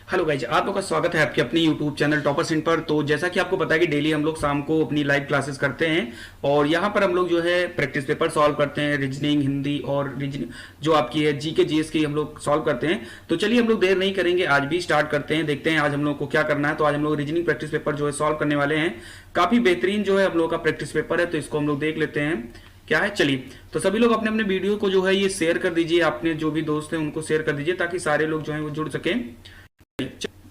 Hello guys, आप लोग का स्वागत है आपके अपने यूट्यूब चैनल टॉपर सेंट पर। तो जैसा कि आपको पता है कि डेली हम लोग शाम को अपनी लाइव क्लासेस करते हैं और यहाँ पर हम लोग जो है प्रैक्टिस पेपर सॉल्व करते हैं, रीजनिंग, हिंदी और रीजनिंग जो आपकी है जीके जीएस की हम लोग सॉल्व करते हैं। तो चलिए हम लोग देर नहीं करेंगे, आज भी स्टार्ट करते हैं। देखते हैं आज हम लोग को क्या करना है। तो आज हम लोग रीजनिंग प्रैक्टिस पेपर जो है सॉल्व करने वाले हैं। काफी बेहतरीन जो है हम लोग का प्रैक्टिस पेपर है, तो इसको हम लोग देख लेते हैं क्या है। चलिए, तो सभी लोग अपने अपने वीडियो को जो है ये शेयर कर दीजिए, अपने जो भी दोस्त हैं उनको शेयर कर दीजिए ताकि सारे लोग जो है वो जुड़ सकें।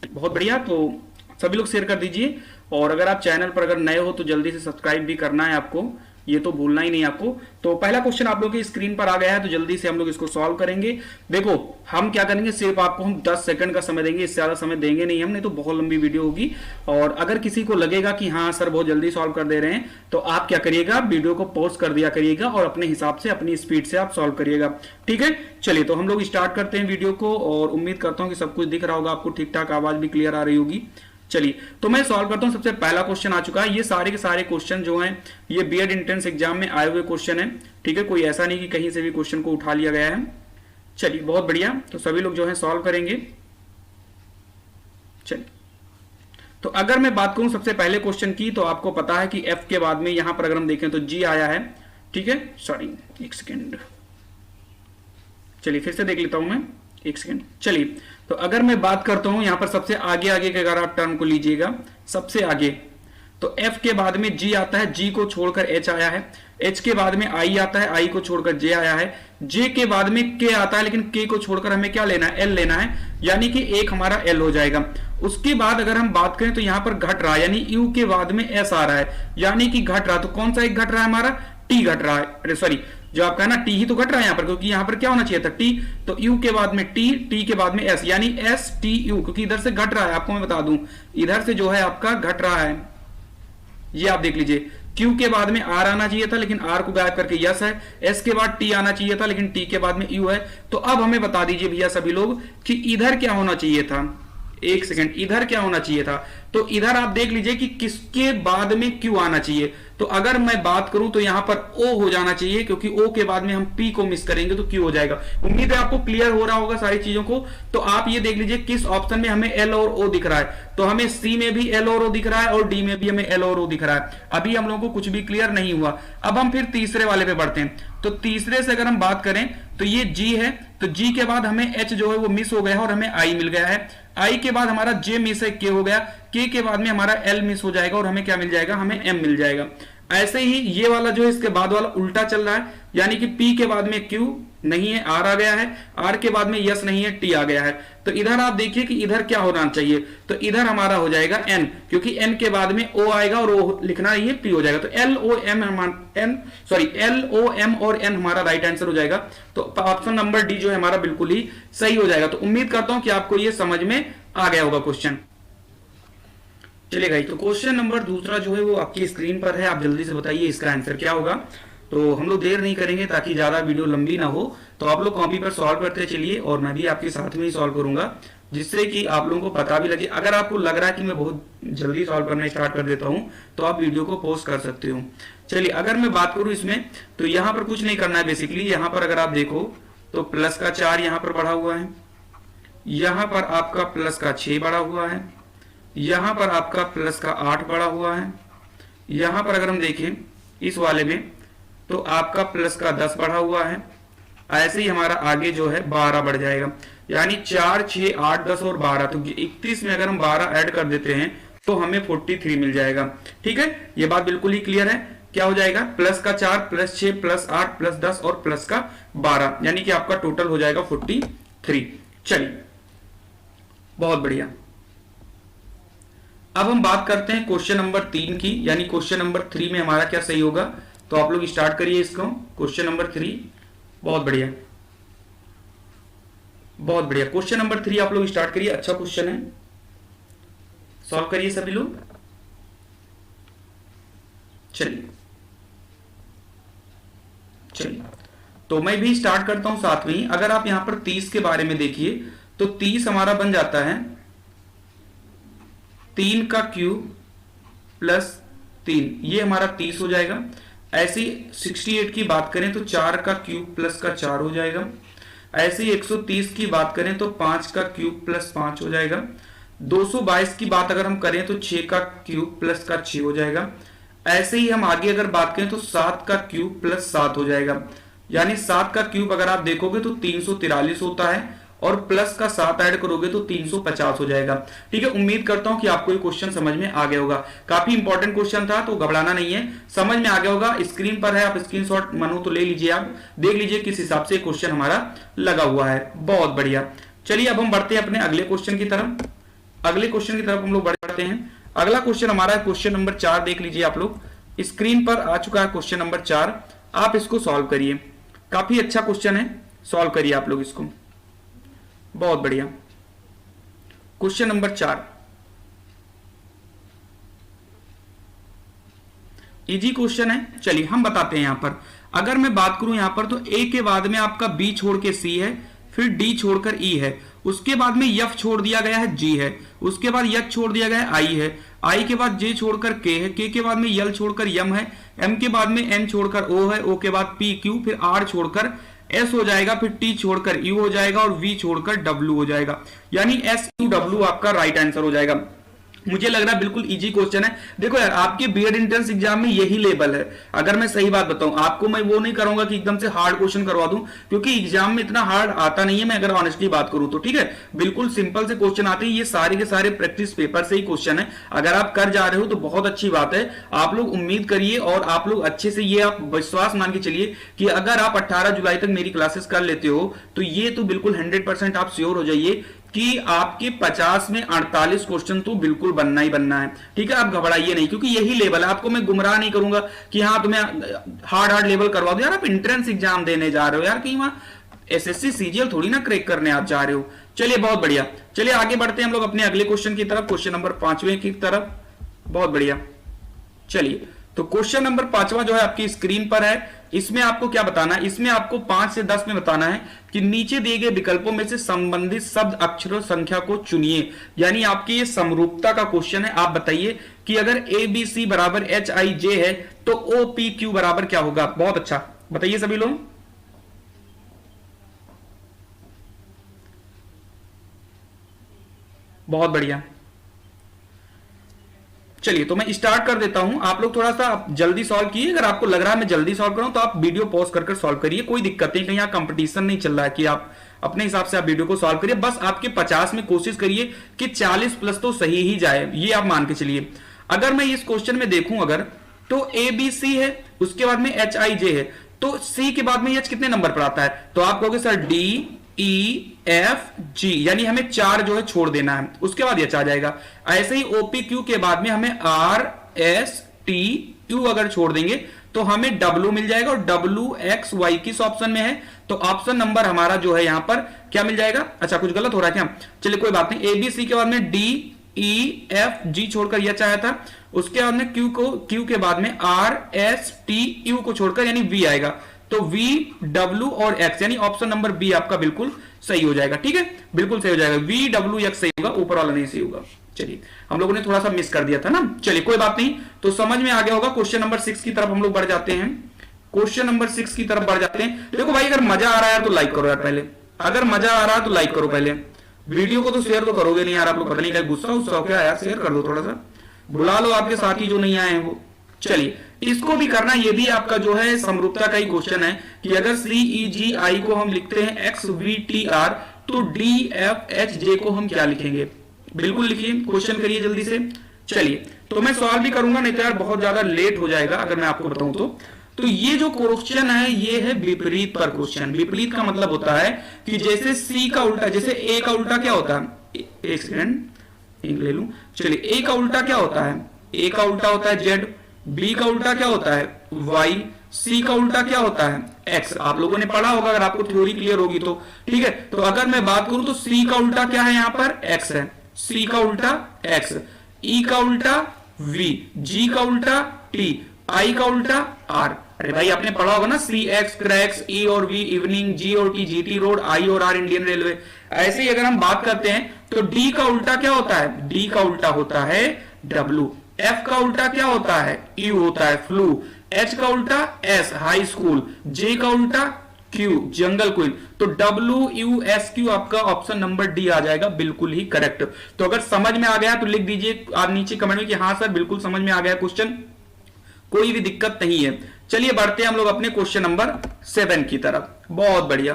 बहुत बढ़िया, तो सभी लोग शेयर कर दीजिए। और अगर आप चैनल पर अगर नए हो तो जल्दी से सब्सक्राइब भी करना है आपको, ये तो भूलना ही नहीं आपको। तो पहला क्वेश्चन आप लोगों की स्क्रीन पर आ गया है, तो जल्दी से हम लोग इसको सॉल्व करेंगे। देखो, हम क्या करेंगे, सिर्फ आपको हम 10 सेकंड का समय देंगे, इससे ज्यादा समय देंगे नहीं हम, नहीं तो बहुत लंबी वीडियो होगी। और अगर किसी को लगेगा कि हाँ सर बहुत जल्दी सॉल्व कर दे रहे हैं, तो आप क्या करिएगा, वीडियो को पॉज कर दिया करिएगा और अपने हिसाब से अपनी स्पीड से आप सॉल्व करिएगा। ठीक है, चलिए तो हम लोग स्टार्ट करते हैं वीडियो को। और उम्मीद करता हूँ कि सब कुछ दिख रहा होगा आपको, ठीक ठाक आवाज भी क्लियर आ रही होगी। चलिए तो मैं सॉल्व करता हूं। सबसे पहला क्वेश्चन आ चुका है। ये सारे के सारे क्वेश्चन जो हैं ये बीएड एंट्रेंस एग्जाम में आए हुए क्वेश्चन हैं। ठीक है, कोई ऐसा नहीं कि कहीं से भी क्वेश्चन को उठा लिया गया है। चलिए बहुत बढ़िया, तो सभी लोग जो है सॉल्व करेंगे। चलिए, तो अगर मैं बात करूं सबसे पहले क्वेश्चन की, तो आपको पता है कि एफ के बाद में यहां पर अगर हम देखें तो जी आया है। ठीक है, सॉरी एक सेकेंड, चलिए फिर से देख लेता हूं मैं, एक सेकेंड। चलिए, तो अगर मैं बात करता हूं यहां पर सबसे आगे आगे के अगर आप टर्म को लीजिएगा, सबसे आगे, तो F के बाद में G आता है, G को छोड़कर H आया है। H के बाद में I आता है, I को छोड़कर J आया है। J के बाद में K आता है, लेकिन K को छोड़कर हमें क्या लेना है, L लेना है, यानी कि एक हमारा L हो जाएगा। उसके बाद अगर हम बात करें तो यहां पर घट रहा है, यानी U के बाद में S आ रहा है, यानी कि घट रहा। तो कौन सा एक घट रहा है, हमारा T घट रहा है। अरे सॉरी, जो आपका है ना टी ही तो घट रहा है यहाँ पर, क्योंकि यहाँ पर क्या होना चाहिए था, टी। तो यू के बाद में टी, टी के बाद में एस, यानी एस टी यू, क्योंकि इधर से घट रहा है। आपको मैं बता दूं, इधर से जो है आपका घट रहा है, ये आप देख लीजिए। क्यू के बाद में आर आना चाहिए था, लेकिन आर को गायब करके यस है। एस के बाद टी आना चाहिए था, लेकिन टी के बाद में यू है। तो अब हमें बता दीजिए भैया सभी लोग कि इधर क्या होना चाहिए था। एक सेकंड, इधर क्या होना चाहिए था। तो इधर आप देख लीजिए कि किसके बाद में क्यू आना चाहिए। तो अगर मैं बात करूं तो यहां पर ओ हो जाना चाहिए, क्योंकि ओ के बाद में हम पी को मिस करेंगे तो क्यू हो जाएगा। उम्मीद है आपको क्लियर हो रहा होगा सारी चीजों को। तो आप ये देख लीजिए किस ऑप्शन में हमें एल और ओ दिख रहा है। तो हमें सी में भी एल और ओ दिख रहा है और डी में भी हमें एल और ओ दिख रहा है। अभी हम लोगों को कुछ भी क्लियर नहीं हुआ। अब हम फिर तीसरे वाले पे बढ़ते हैं। तो तीसरे से अगर हम बात करें तो ये जी है, तो जी के बाद हमें एच जो है वो मिस हो गया है और हमें आई मिल गया है। आई के बाद हमारा जे मिस है, के हो गया। के के बाद में हमारा एल मिस हो जाएगा और हमें क्या मिल जाएगा, हमें एम मिल जाएगा। ऐसे ही ये वाला जो है इसके बाद वाला उल्टा चल रहा है, यानी कि पी के बाद में क्यू नहीं है, आर आ गया है। आर के बाद में यस नहीं है, टी आ गया है। तो इधर आप देखिए कि इधर क्या होना चाहिए। तो इधर हमारा हो जाएगा एन, क्योंकि एन के बाद में ओ आएगा और ओ लिखना ही है, पी हो जाएगा। तो L O M L O M और एन हमारा राइट आंसर हो जाएगा। तो ऑप्शन नंबर डी जो है हमारा बिल्कुल ही सही हो जाएगा। तो उम्मीद करता हूं कि आपको ये समझ में आ गया होगा क्वेश्चन। चलिए गाइस, तो क्वेश्चन नंबर दूसरा जो है वो आपकी स्क्रीन पर है। आप जल्दी से बताइए इसका आंसर क्या होगा। तो हम लोग देर नहीं करेंगे ताकि ज्यादा वीडियो लंबी ना हो। तो आप लोग कॉपी पर सॉल्व करते चलिए और मैं भी आपके साथ में ही सॉल्व करूंगा, जिससे कि आप लोगों को पता भी लगे। अगर आपको लग रहा है कि मैं बहुत जल्दी सॉल्व करना स्टार्ट कर देता हूं, तो आप वीडियो को पॉज कर सकते हो। चलिए, अगर मैं बात करूं इसमें, तो यहाँ पर कुछ नहीं करना है बेसिकली। यहाँ पर अगर आप देखो तो प्लस का 4 यहाँ पर बढ़ा हुआ है, यहाँ पर आपका प्लस का 6 बढ़ा हुआ है, यहां पर आपका प्लस का 8 बढ़ा हुआ है। यहां पर अगर हम देखें इस वाले में, तो आपका प्लस का 10 बढ़ा हुआ है। ऐसे ही हमारा आगे जो है 12 बढ़ जाएगा, यानी 4, 6, 8, 10 और 12। तो 31 में अगर हम 12 ऐड कर देते हैं तो हमें 43 मिल जाएगा। ठीक है, ये बात बिल्कुल ही क्लियर है। क्या हो जाएगा, प्लस का 4 प्लस 6 प्लस 8 प्लस 10 और प्लस का 12, यानी कि आपका टोटल हो जाएगा 43। चलिए, बहुत बढ़िया। अब हम बात करते हैं क्वेश्चन नंबर 3 की, यानी क्वेश्चन नंबर 3 में हमारा क्या सही होगा। तो आप लोग स्टार्ट करिए इसको, क्वेश्चन नंबर 3। बहुत बढ़िया, बहुत बढ़िया। क्वेश्चन नंबर 3 आप लोग स्टार्ट करिए, अच्छा क्वेश्चन है, सॉल्व करिए सभी लोग। चलिए चलिए, तो मैं भी स्टार्ट करता हूं साथ में ही। अगर आप यहां पर 30 के बारे में देखिए, तो 30 हमारा बन जाता है 3 का क्यूब प्लस 3, ये हमारा 30 हो जाएगा। ऐसे 68 की बात करें तो 4 का क्यूब प्लस का 4 हो जाएगा। ऐसे ही 130 की बात करें तो 5 का क्यूब प्लस 5 हो जाएगा। 222 की बात अगर हम करें तो 6 का क्यूब प्लस का 6 हो जाएगा। ऐसे ही हम आगे अगर बात करें तो 7 का क्यूब प्लस 7 हो जाएगा, यानी 7 का क्यूब अगर आप देखोगे तो 343 होता है और प्लस का 7 ऐड करोगे तो 350 हो जाएगा। ठीक है, उम्मीद करता हूं कि आपको ये क्वेश्चन समझ में आ गया होगा। काफी इंपॉर्टेंट क्वेश्चन था तो घबराना नहीं है, समझ में आ गया होगा। स्क्रीन पर है, आप स्क्रीनशॉट मानो तो ले लीजिए, आप देख लीजिए किस हिसाब से क्वेश्चन हमारा लगा हुआ है। बहुत बढ़िया। चलिए अब हम बढ़ते हैं अपने अगले क्वेश्चन की तरफ। अगले क्वेश्चन की तरफ हम लोग बढ़ते हैं। अगला क्वेश्चन हमारा है क्वेश्चन नंबर 4। देख लीजिए आप लोग, स्क्रीन पर आ चुका है क्वेश्चन नंबर 4। आप इसको सॉल्व करिए, काफी अच्छा क्वेश्चन है, सॉल्व करिए आप लोग इसको। बहुत बढ़िया। क्वेश्चन नंबर 4 इजी क्वेश्चन है। चलिए हम बताते हैं यहां पर। अगर मैं बात करूं यहां पर तो ए के बाद में आपका बी छोड़ के सी है, फिर डी छोड़कर ई है, उसके बाद में एफ छोड़ दिया गया है, जी है, उसके बाद एच छोड़ दिया गया है, आई है, आई के बाद जे छोड़कर के है, के बाद में यल छोड़कर यम है, एम के बाद में एन छोड़कर ओ है, ओ के बाद पी क्यू, फिर आर छोड़कर एस हो जाएगा, फिर टी छोड़कर यू हो जाएगा और वी छोड़कर डब्ल्यू हो जाएगा, यानी एस यू डब्ल्यू आपका राइट आंसर हो जाएगा। मुझे लग रहा है बिल्कुल इजी क्वेश्चन है। देखो यार, आपके बीएड एंट्रेंस एग्जाम में यही लेवल है। अगर मैं सही बात बताऊं आपको, मैं वो नहीं करूंगा कि एकदम से हार्ड क्वेश्चन करवा दूं, क्योंकि एग्जाम में इतना हार्ड आता नहीं है। मैं अगर ऑनेस्टली बात करूं तो ठीक है, बिल्कुल सिंपल से क्वेश्चन आते हैं। ये सारे के सारे प्रैक्टिस पेपर से ही क्वेश्चन है। अगर आप कर जा रहे हो तो बहुत अच्छी बात है। आप लोग उम्मीद करिए और आप लोग अच्छे से, ये आप विश्वास मान के चलिए कि अगर आप 18 जुलाई तक मेरी क्लासेस कर लेते हो तो ये तो बिल्कुल 100% आप श्योर हो जाइए कि आपके 50 में 48 क्वेश्चन तो बिल्कुल बनना ही बनना है। ठीक है, आप घबराइए नहीं, क्योंकि यही लेवल है। आपको मैं गुमराह नहीं करूंगा कि हाँ तुम्हें हार्ड लेवल करवा दो। यार आप एंट्रेंस एग्जाम देने जा रहे हो यार, कहीं वहां एसएससी सीजीएल थोड़ी ना क्रैक करने आप जा रहे हो। चलिए बहुत बढ़िया। चलिए आगे बढ़ते हैं हम लोग अपने अगले क्वेश्चन की तरफ, क्वेश्चन नंबर 5वें की तरफ। बहुत बढ़िया। चलिए तो क्वेश्चन नंबर 5वां जो है आपकी स्क्रीन पर है। इसमें आपको क्या बताना है, इसमें आपको 5 से 10 में बताना है कि नीचे दिए गए विकल्पों में से संबंधित शब्द अक्षरों संख्या को चुनिए। यानी आपकी ये समरूपता का क्वेश्चन है। आप बताइए कि अगर ए बी सी बराबर एच आई जे है तो ओ पी क्यू बराबर क्या होगा। बहुत अच्छा, बताइए सभी लोग। बहुत बढ़िया। चलिए तो मैं स्टार्ट कर देता हूं। आप लोग थोड़ा सा जल्दी सॉल्व कीजिए। अगर आपको लग रहा है मैं जल्दी सॉल्व करूं तो आप वीडियो पॉज कर सॉल्व करिए, कोई दिक्कत नहीं। कहीं यहाँ कंपटीशन नहीं चल रहा है कि आप अपने हिसाब से आप वीडियो को सॉल्व करिए। बस आपके 50 में कोशिश करिए कि 40 प्लस तो सही ही जाए, ये आप मान के चलिए। अगर मैं इस क्वेश्चन में देखूं अगर, तो ए बी सी है, उसके बाद में एच आई जे है, तो सी के बाद में एच कितने नंबर पर आता है। तो आप कहोगे सर डी ई एफ जी, यानी हमें 4 जो है छोड़ देना है, उसके बाद एच आ जाएगा। ऐसे ही ओपी क्यू के बाद में हमें आर एस टी यू अगर छोड़ देंगे तो हमें डब्ल्यू मिल जाएगा, और डब्ल्यू एक्स वाई किस ऑप्शन में है, तो ऑप्शन नंबर हमारा जो है यहां पर क्या मिल जाएगा। अच्छा कुछ गलत हो रहा है क्या, चलिए कोई बात नहीं। ए बी सी के बाद में डी ई एफ जी छोड़कर यह चाहा था, उसके बाद में क्यू के बाद में आर एस टी यू को छोड़कर यानी वी आएगा, तो V W और X, यानी ऑप्शन नंबर बी आपका बिल्कुल सही हो जाएगा। ठीक है, बिल्कुल सही हो जाएगा। V W X सही होगा, ऊपर वाला नहीं सही होगा। चलिए हम लोगों ने थोड़ा सा मिस कर दिया था ना। चलिए कोई बात नहीं, तो समझ में आ गया होगा। क्वेश्चन नंबर 6 की तरफ हम लोग बढ़ जाते हैं। क्वेश्चन नंबर 6 की तरफ बढ़ जाते हैं। देखो भाई, अगर मजा आ रहा है तो लाइक करो यार पहले। अगर मजा आ रहा है तो लाइक करो पहले। वीडियो को तो शेयर तो करोगे नहीं यार आप लोग, पता नहीं क्या गुस्सा उस्सा क्या यार, शेयर कर दो थोड़ा सा, बुला लो आपके साथी जो नहीं आए हैं वो। चलिए इसको भी करना, ये भी आपका जो है समरूपता का ही क्वेश्चन है कि अगर CEGI को हम लिखते हैं XVTR तो DFHJ को हम क्या लिखेंगे। बिल्कुल लिखिए, क्वेश्चन करिए जल्दी से। चलिए तो मैं सवाल भी करूंगा, नहीं तो यार बहुत ज्यादा लेट हो जाएगा अगर मैं आपको बताऊं तो ये जो क्वेश्चन है ये है विपरीत पर क्वेश्चन। विपरीत का मतलब होता है कि जैसे सी का उल्टा, जैसे ए का उल्टा क्या होता है, एक सेकंड ले लूं। चलिए ए का उल्टा क्या होता है, ए का उल्टा होता है जेड, बी का उल्टा क्या होता है वाई, सी का उल्टा क्या होता है एक्स। आप लोगों ने पढ़ा होगा अगर आपको थ्योरी क्लियर होगी तो। ठीक है, तो अगर मैं बात करूं तो सी का उल्टा क्या है, यहां पर एक्स है, सी का उल्टा एक्स, ई का उल्टा वी, जी का उल्टा टी, आई का उल्टा आर। अरे भाई आपने पढ़ा होगा ना, सी एक्स क्रैक्स, ई और वी इवनिंग, जी और टी जीटी रोड, आई और आर इंडियन रेलवे। ऐसे ही अगर हम बात करते हैं तो डी का उल्टा क्या होता है, डी का उल्टा होता है डब्ल्यू, एफ का उल्टा क्या होता है यू होता है फ्लू, एच का उल्टा एस हाई स्कूल, जे का उल्टा क्यू, जंगल क्वीन। तो WUSQ आपका ऑप्शन नंबर डी आ जाएगा, बिल्कुल ही करेक्ट। तो अगर समझ में आ गया तो लिख दीजिए आप नीचे कमेंट में कि हाँ सर बिल्कुल समझ में आ गया क्वेश्चन, कोई भी दिक्कत नहीं है। चलिए बढ़ते हैं हम लोग अपने क्वेश्चन नंबर 7 की तरफ। बहुत बढ़िया,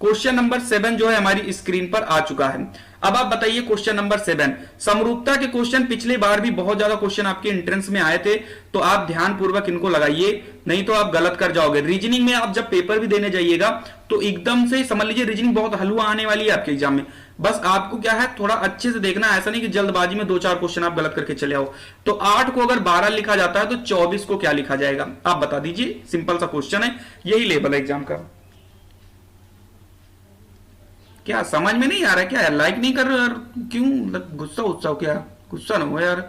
क्वेश्चन नंबर 7 जो है हमारी स्क्रीन पर आ चुका है। अब आप बताइए क्वेश्चन नंबर 7, समरूपता के क्वेश्चन पिछले बार भी बहुत ज्यादा क्वेश्चन आपके एंट्रेंस में आए थे, तो आप ध्यान पूर्वक इनको लगाइए, नहीं तो आप गलत कर जाओगे। रीजनिंग में आप जब पेपर भी देने जाइएगा तो एकदम से समझ लीजिए रीजनिंग बहुत हलवा आने वाली है आपके एग्जाम में। बस आपको क्या है थोड़ा अच्छे से देखना, ऐसा नहीं कि जल्दबाजी में 2-4 क्वेश्चन आप गलत करके चले आओ। तो 8 को अगर 12 लिखा जाता है तो 24 को क्या लिखा जाएगा, आप बता दीजिए। सिंपल सा क्वेश्चन है, यही लेवल है एग्जाम का। क्या समझ में नहीं आ रहा है क्या यार? लाइक नहीं कर रहे यार, क्यों? गुस्सा उत्साह क्या? गुस्सा ना हो यार,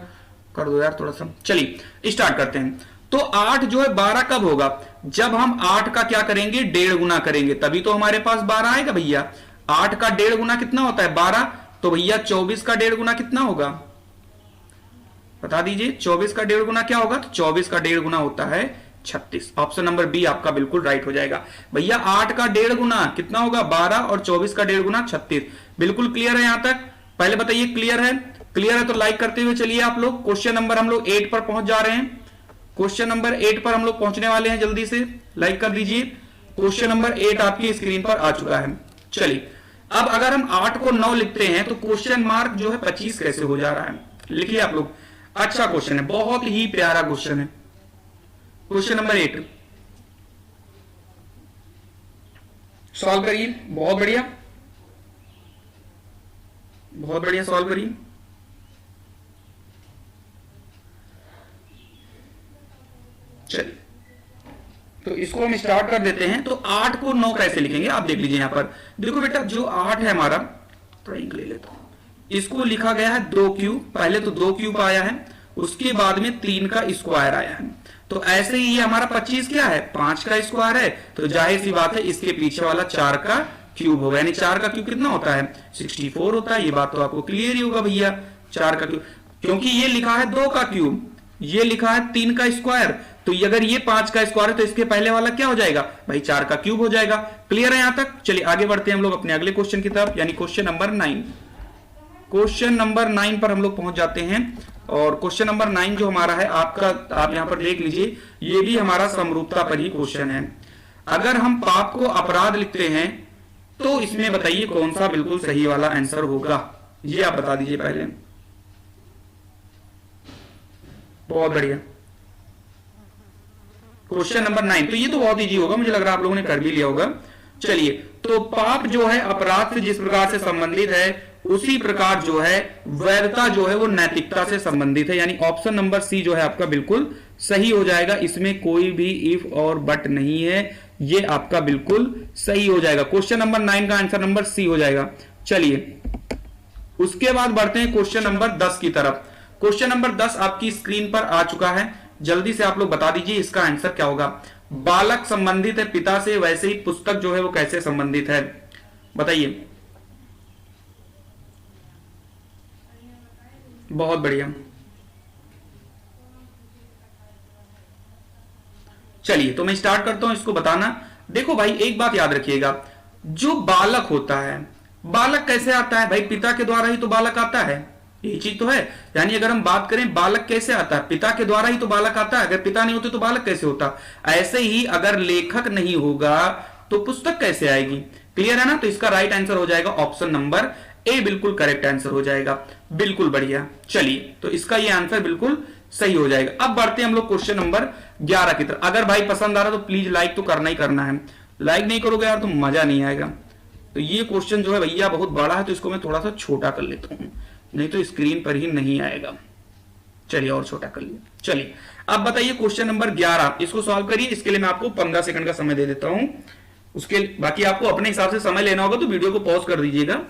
कर दो यार थोड़ा सा। चलिए स्टार्ट करते हैं। तो 8 जो है 12 कब होगा? जब हम 8 का क्या करेंगे, 1.5 गुना करेंगे, तभी तो हमारे पास 12 आएगा भैया। 8 का 1.5 गुना कितना होता है? 12। तो भैया 24 का 1.5 गुना कितना होगा, बता दीजिए। 24 का 1.5 गुना क्या होगा? तो 24 का 1.5 गुना होता है 36। ऑप्शन नंबर बी आपका बिल्कुल राइट हो जाएगा भैया। 8 का 1.5 गुना कितना होगा? 12, और 24 का 1.5 गुना 36। बिल्कुल क्लियर है यहां तक? पहले बताइए क्लियर है? क्लियर है तो लाइक करते हुए चलिए आप लोग। क्वेश्चन नंबर हम लोग 8 पर पहुंच जा रहे हैं। क्वेश्चन नंबर 8 पर हम लोग पहुंचने वाले हैं, जल्दी से लाइक कर दीजिए। क्वेश्चन नंबर 8 आपकी स्क्रीन पर आ चुका है। चलिए अब अगर हम 8 को 9 लिखते हैं तो क्वेश्चन मार्क जो है 25 कैसे हो जा रहा है, लिखिए आप लोग। अच्छा क्वेश्चन है, बहुत ही प्यारा क्वेश्चन है। क्वेश्चन नंबर 8 सॉल्व करिए। बहुत बढ़िया, बहुत बढ़िया, सॉल्व करिए। चलिए तो इसको हम स्टार्ट कर देते हैं। तो 8 को 9 कैसे लिखेंगे आप देख लीजिए। यहां पर देखो बेटा, जो 8 है हमारा, थोड़ा इंक ले लेता हूं, इसको लिखा गया है 2 क्यूब। पहले तो 2 क्यूब आया है, उसके बाद में 3 का स्क्वायर आया है। तो ऐसे ही ये हमारा 25 क्या है? 5 का स्क्वायर है। तो जाहिर सी बात है इसके पीछे वाला 4 का क्यूब होगा, यानी 4 का क्यूब कितना होता है? 64 होता है। ये बात तो आपको क्लियर ही होगा भैया, 4 का क्यूब, क्योंकि ये लिखा है 2 का क्यूब, ये लिखा है 3 का स्क्वायर। तो अगर ये 5 का स्क्वायर है तो इसके पहले वाला क्या हो जाएगा भाई? 4 का क्यूब हो जाएगा। क्लियर है यहां तक? चलिए आगे बढ़ते हैं हम लोग अपने अगले क्वेश्चन की तरफ, यानी क्वेश्चन नंबर 9। क्वेश्चन नंबर 9 पर हम लोग पहुंच जाते हैं। और क्वेश्चन नंबर 9 जो हमारा है आपका, आप यहां पर देख लीजिए, ये भी हमारा समरूपता पर ही क्वेश्चन है। अगर हम पाप को अपराध लिखते हैं तो इसमें बताइए कौन सा बिल्कुल सही वाला आंसर होगा, ये आप बता दीजिए पहले। बहुत बढ़िया, क्वेश्चन नंबर 9। तो ये तो बहुत इजी होगा, मुझे लग रहा है आप लोगों ने कर भी लिया होगा। चलिए, तो पाप जो है अपराध से जिस प्रकार से संबंधित है, उसी प्रकार जो है वैधता जो है वो नैतिकता से संबंधित है। यानी ऑप्शन नंबर सी जो है आपका बिल्कुल सही हो जाएगा। इसमें कोई भी इफ और बट नहीं है, ये आपका बिल्कुल सही हो जाएगा। क्वेश्चन नंबर 9 का आंसर नंबर सी हो जाएगा। चलिए उसके बाद बढ़ते हैं क्वेश्चन नंबर 10 की तरफ। क्वेश्चन नंबर 10 आपकी स्क्रीन पर आ चुका है, जल्दी से आप लोग बता दीजिए इसका आंसर क्या होगा। बालक संबंधित है पिता से, वैसे ही पुस्तक जो है वो कैसे संबंधित है, बताइए। बहुत बढ़िया, चलिए तो मैं स्टार्ट करता हूं इसको बताना। देखो भाई एक बात याद रखिएगा, जो बालक होता है, बालक कैसे आता है भाई? पिता के द्वारा ही तो बालक आता है, यही चीज तो है। यानी अगर हम बात करें बालक कैसे आता है, पिता के द्वारा ही तो बालक आता है। अगर पिता नहीं होते तो बालक कैसे होता? ऐसे ही अगर लेखक नहीं होगा तो पुस्तक कैसे आएगी? क्लियर है ना? तो इसका राइट आंसर हो जाएगा ऑप्शन नंबर ए, बिल्कुल करेक्ट आंसर हो जाएगा। बिल्कुल बढ़िया, चलिए तो इसका ये आंसर बिल्कुल सही हो जाएगा। अब बढ़ते हैं हम लोग क्वेश्चन नंबर 11 की तरफ। अगर भाई पसंद आ रहा तो प्लीज लाइक तो करना ही करना है, लाइक नहीं करोगे यार तो मजा नहीं आएगा। तो ये क्वेश्चन जो है भैया बहुत बड़ा है, तो इसको मैं थोड़ा सा छोटा कर लेता हूं, नहीं तो स्क्रीन पर ही नहीं आएगा। चलिए और छोटा कर लिया। चलिए अब बताइए क्वेश्चन नंबर 11, इसको सॉल्व करिए। इसके लिए मैं आपको 15 सेकंड का समय दे देता हूं, उसके बाकी आपको अपने हिसाब से समय लेना होगा, तो वीडियो को पॉज कर दीजिएगा।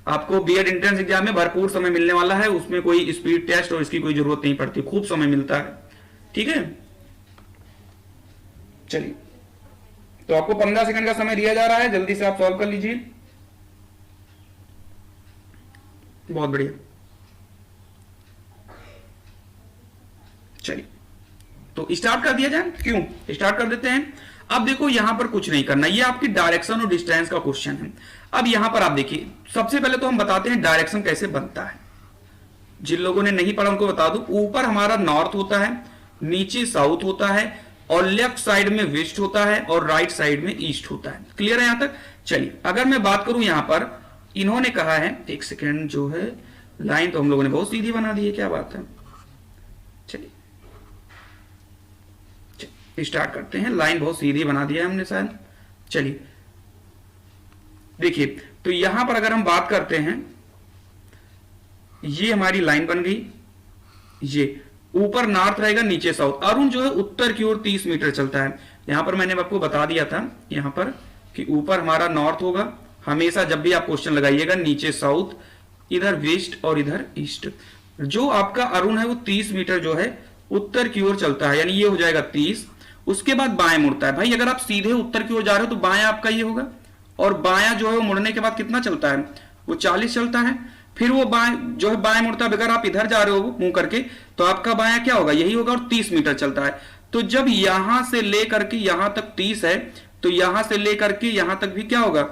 आपको बीएड एंट्रेंस एग्जाम में भरपूर समय मिलने वाला है, उसमें कोई स्पीड टेस्ट और इसकी कोई जरूरत नहीं पड़ती, खूब समय मिलता है, ठीक है। चलिए तो आपको 15 सेकंड का समय दिया जा रहा है, जल्दी से आप सॉल्व कर लीजिए। बहुत बढ़िया, चलिए तो स्टार्ट कर दिया जाए। क्यों स्टार्ट कर देते हैं। अब देखो यहां पर कुछ नहीं करना, ये आपकी डायरेक्शन और डिस्टेंस का क्वेश्चन है। अब यहां पर आप देखिए, सबसे पहले तो हम बताते हैं डायरेक्शन कैसे बनता है। जिन लोगों ने नहीं पढ़ा उनको बता दूं, ऊपर हमारा नॉर्थ होता है, नीचे साउथ होता है, और लेफ्ट साइड में वेस्ट होता है, और राइट साइड में ईस्ट होता है। क्लियर है यहां तक? चलिए अगर मैं बात करूं यहां पर, इन्होंने कहा है, एक सेकेंड, जो है लाइन तो हम लोगों ने बहुत सीधी बना दी है, क्या बात है। चलिए स्टार्ट करते हैं। लाइन बहुत सीधी बना दिया है हमने शायद। चलिए देखिए, तो यहां पर अगर हम बात करते हैं, ये हमारी लाइन बन गई, ये ऊपर नॉर्थ रहेगा, नीचे साउथ। अरुण जो है उत्तर की ओर 30 मीटर चलता है। यहां पर मैंने आपको बता दिया था यहां पर कि ऊपर हमारा नॉर्थ होगा, हमेशा जब भी आप क्वेश्चन लगाइएगा, नीचे साउथ, इधर वेस्ट और इधर ईस्ट। जो आपका अरुण है वो 30 मीटर जो है उत्तर की ओर चलता है, यानी ये हो जाएगा 30। उसके बाद बाएं मुड़ता है। भाई अगर आप सीधे उत्तर की ओर जा रहे हो तो बायां आपका ये होगा, और बायां जो है वो मुड़ने के बाद कितना चलता है, वो 40 चलता है। फिर वो बाएं जो है बाएं मुड़ता है, अगर आप इधर जा रहे हो मुंह करके तो आपका बायां क्या होगा, यही होगा, और 30 मीटर चलता है। तो जब यहां से लेकर के यहां तक 30 है, तो यहां से लेकर के यहां तक भी क्या होगा,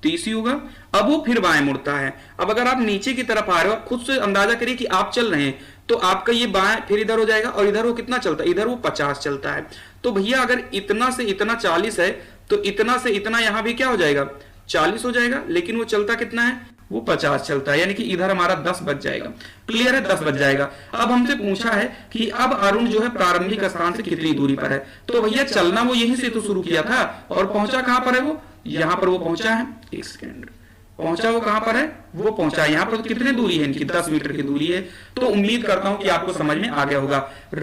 30 ही होगा। अब वो फिर बाएं मुड़ता है। अब अगर आप नीचे की तरफ आ रहे हो, आप खुद से अंदाजा करिए कि आप चल रहे हैं, तो आपका ये बाएं फिर इधर हो जाएगा, और इधर वो कितना चलता है, इधर वो 50 चलता है। तो भैया अगर इतना से इतना 40 है, तो इतना से इतना यहां भी क्या हो जाएगा, 40 हो जाएगा। लेकिन वो चलता कितना है, वो 50 चलता है, यानी कि इधर हमारा 10 बच जाएगा। क्लियर है, 10 बच जाएगा। अब हमसे पूछा है कि अब अरुण जो है प्रारंभिक स्थान से कितनी दूरी पर है, तो भैया चलना वो यहीं से तो शुरू किया था, और पहुंचा कहां पर है, वो यहां पर वो पहुंचा है। एक सेकेंड, पहुंचा वो कहां पर है, वो पहुंचा यहां पर। तो कितनी दूरी है इनकी, 10 मीटर की दूरी है। तो उम्मीद करता हूं कि आपको समझ में आ गया होगा।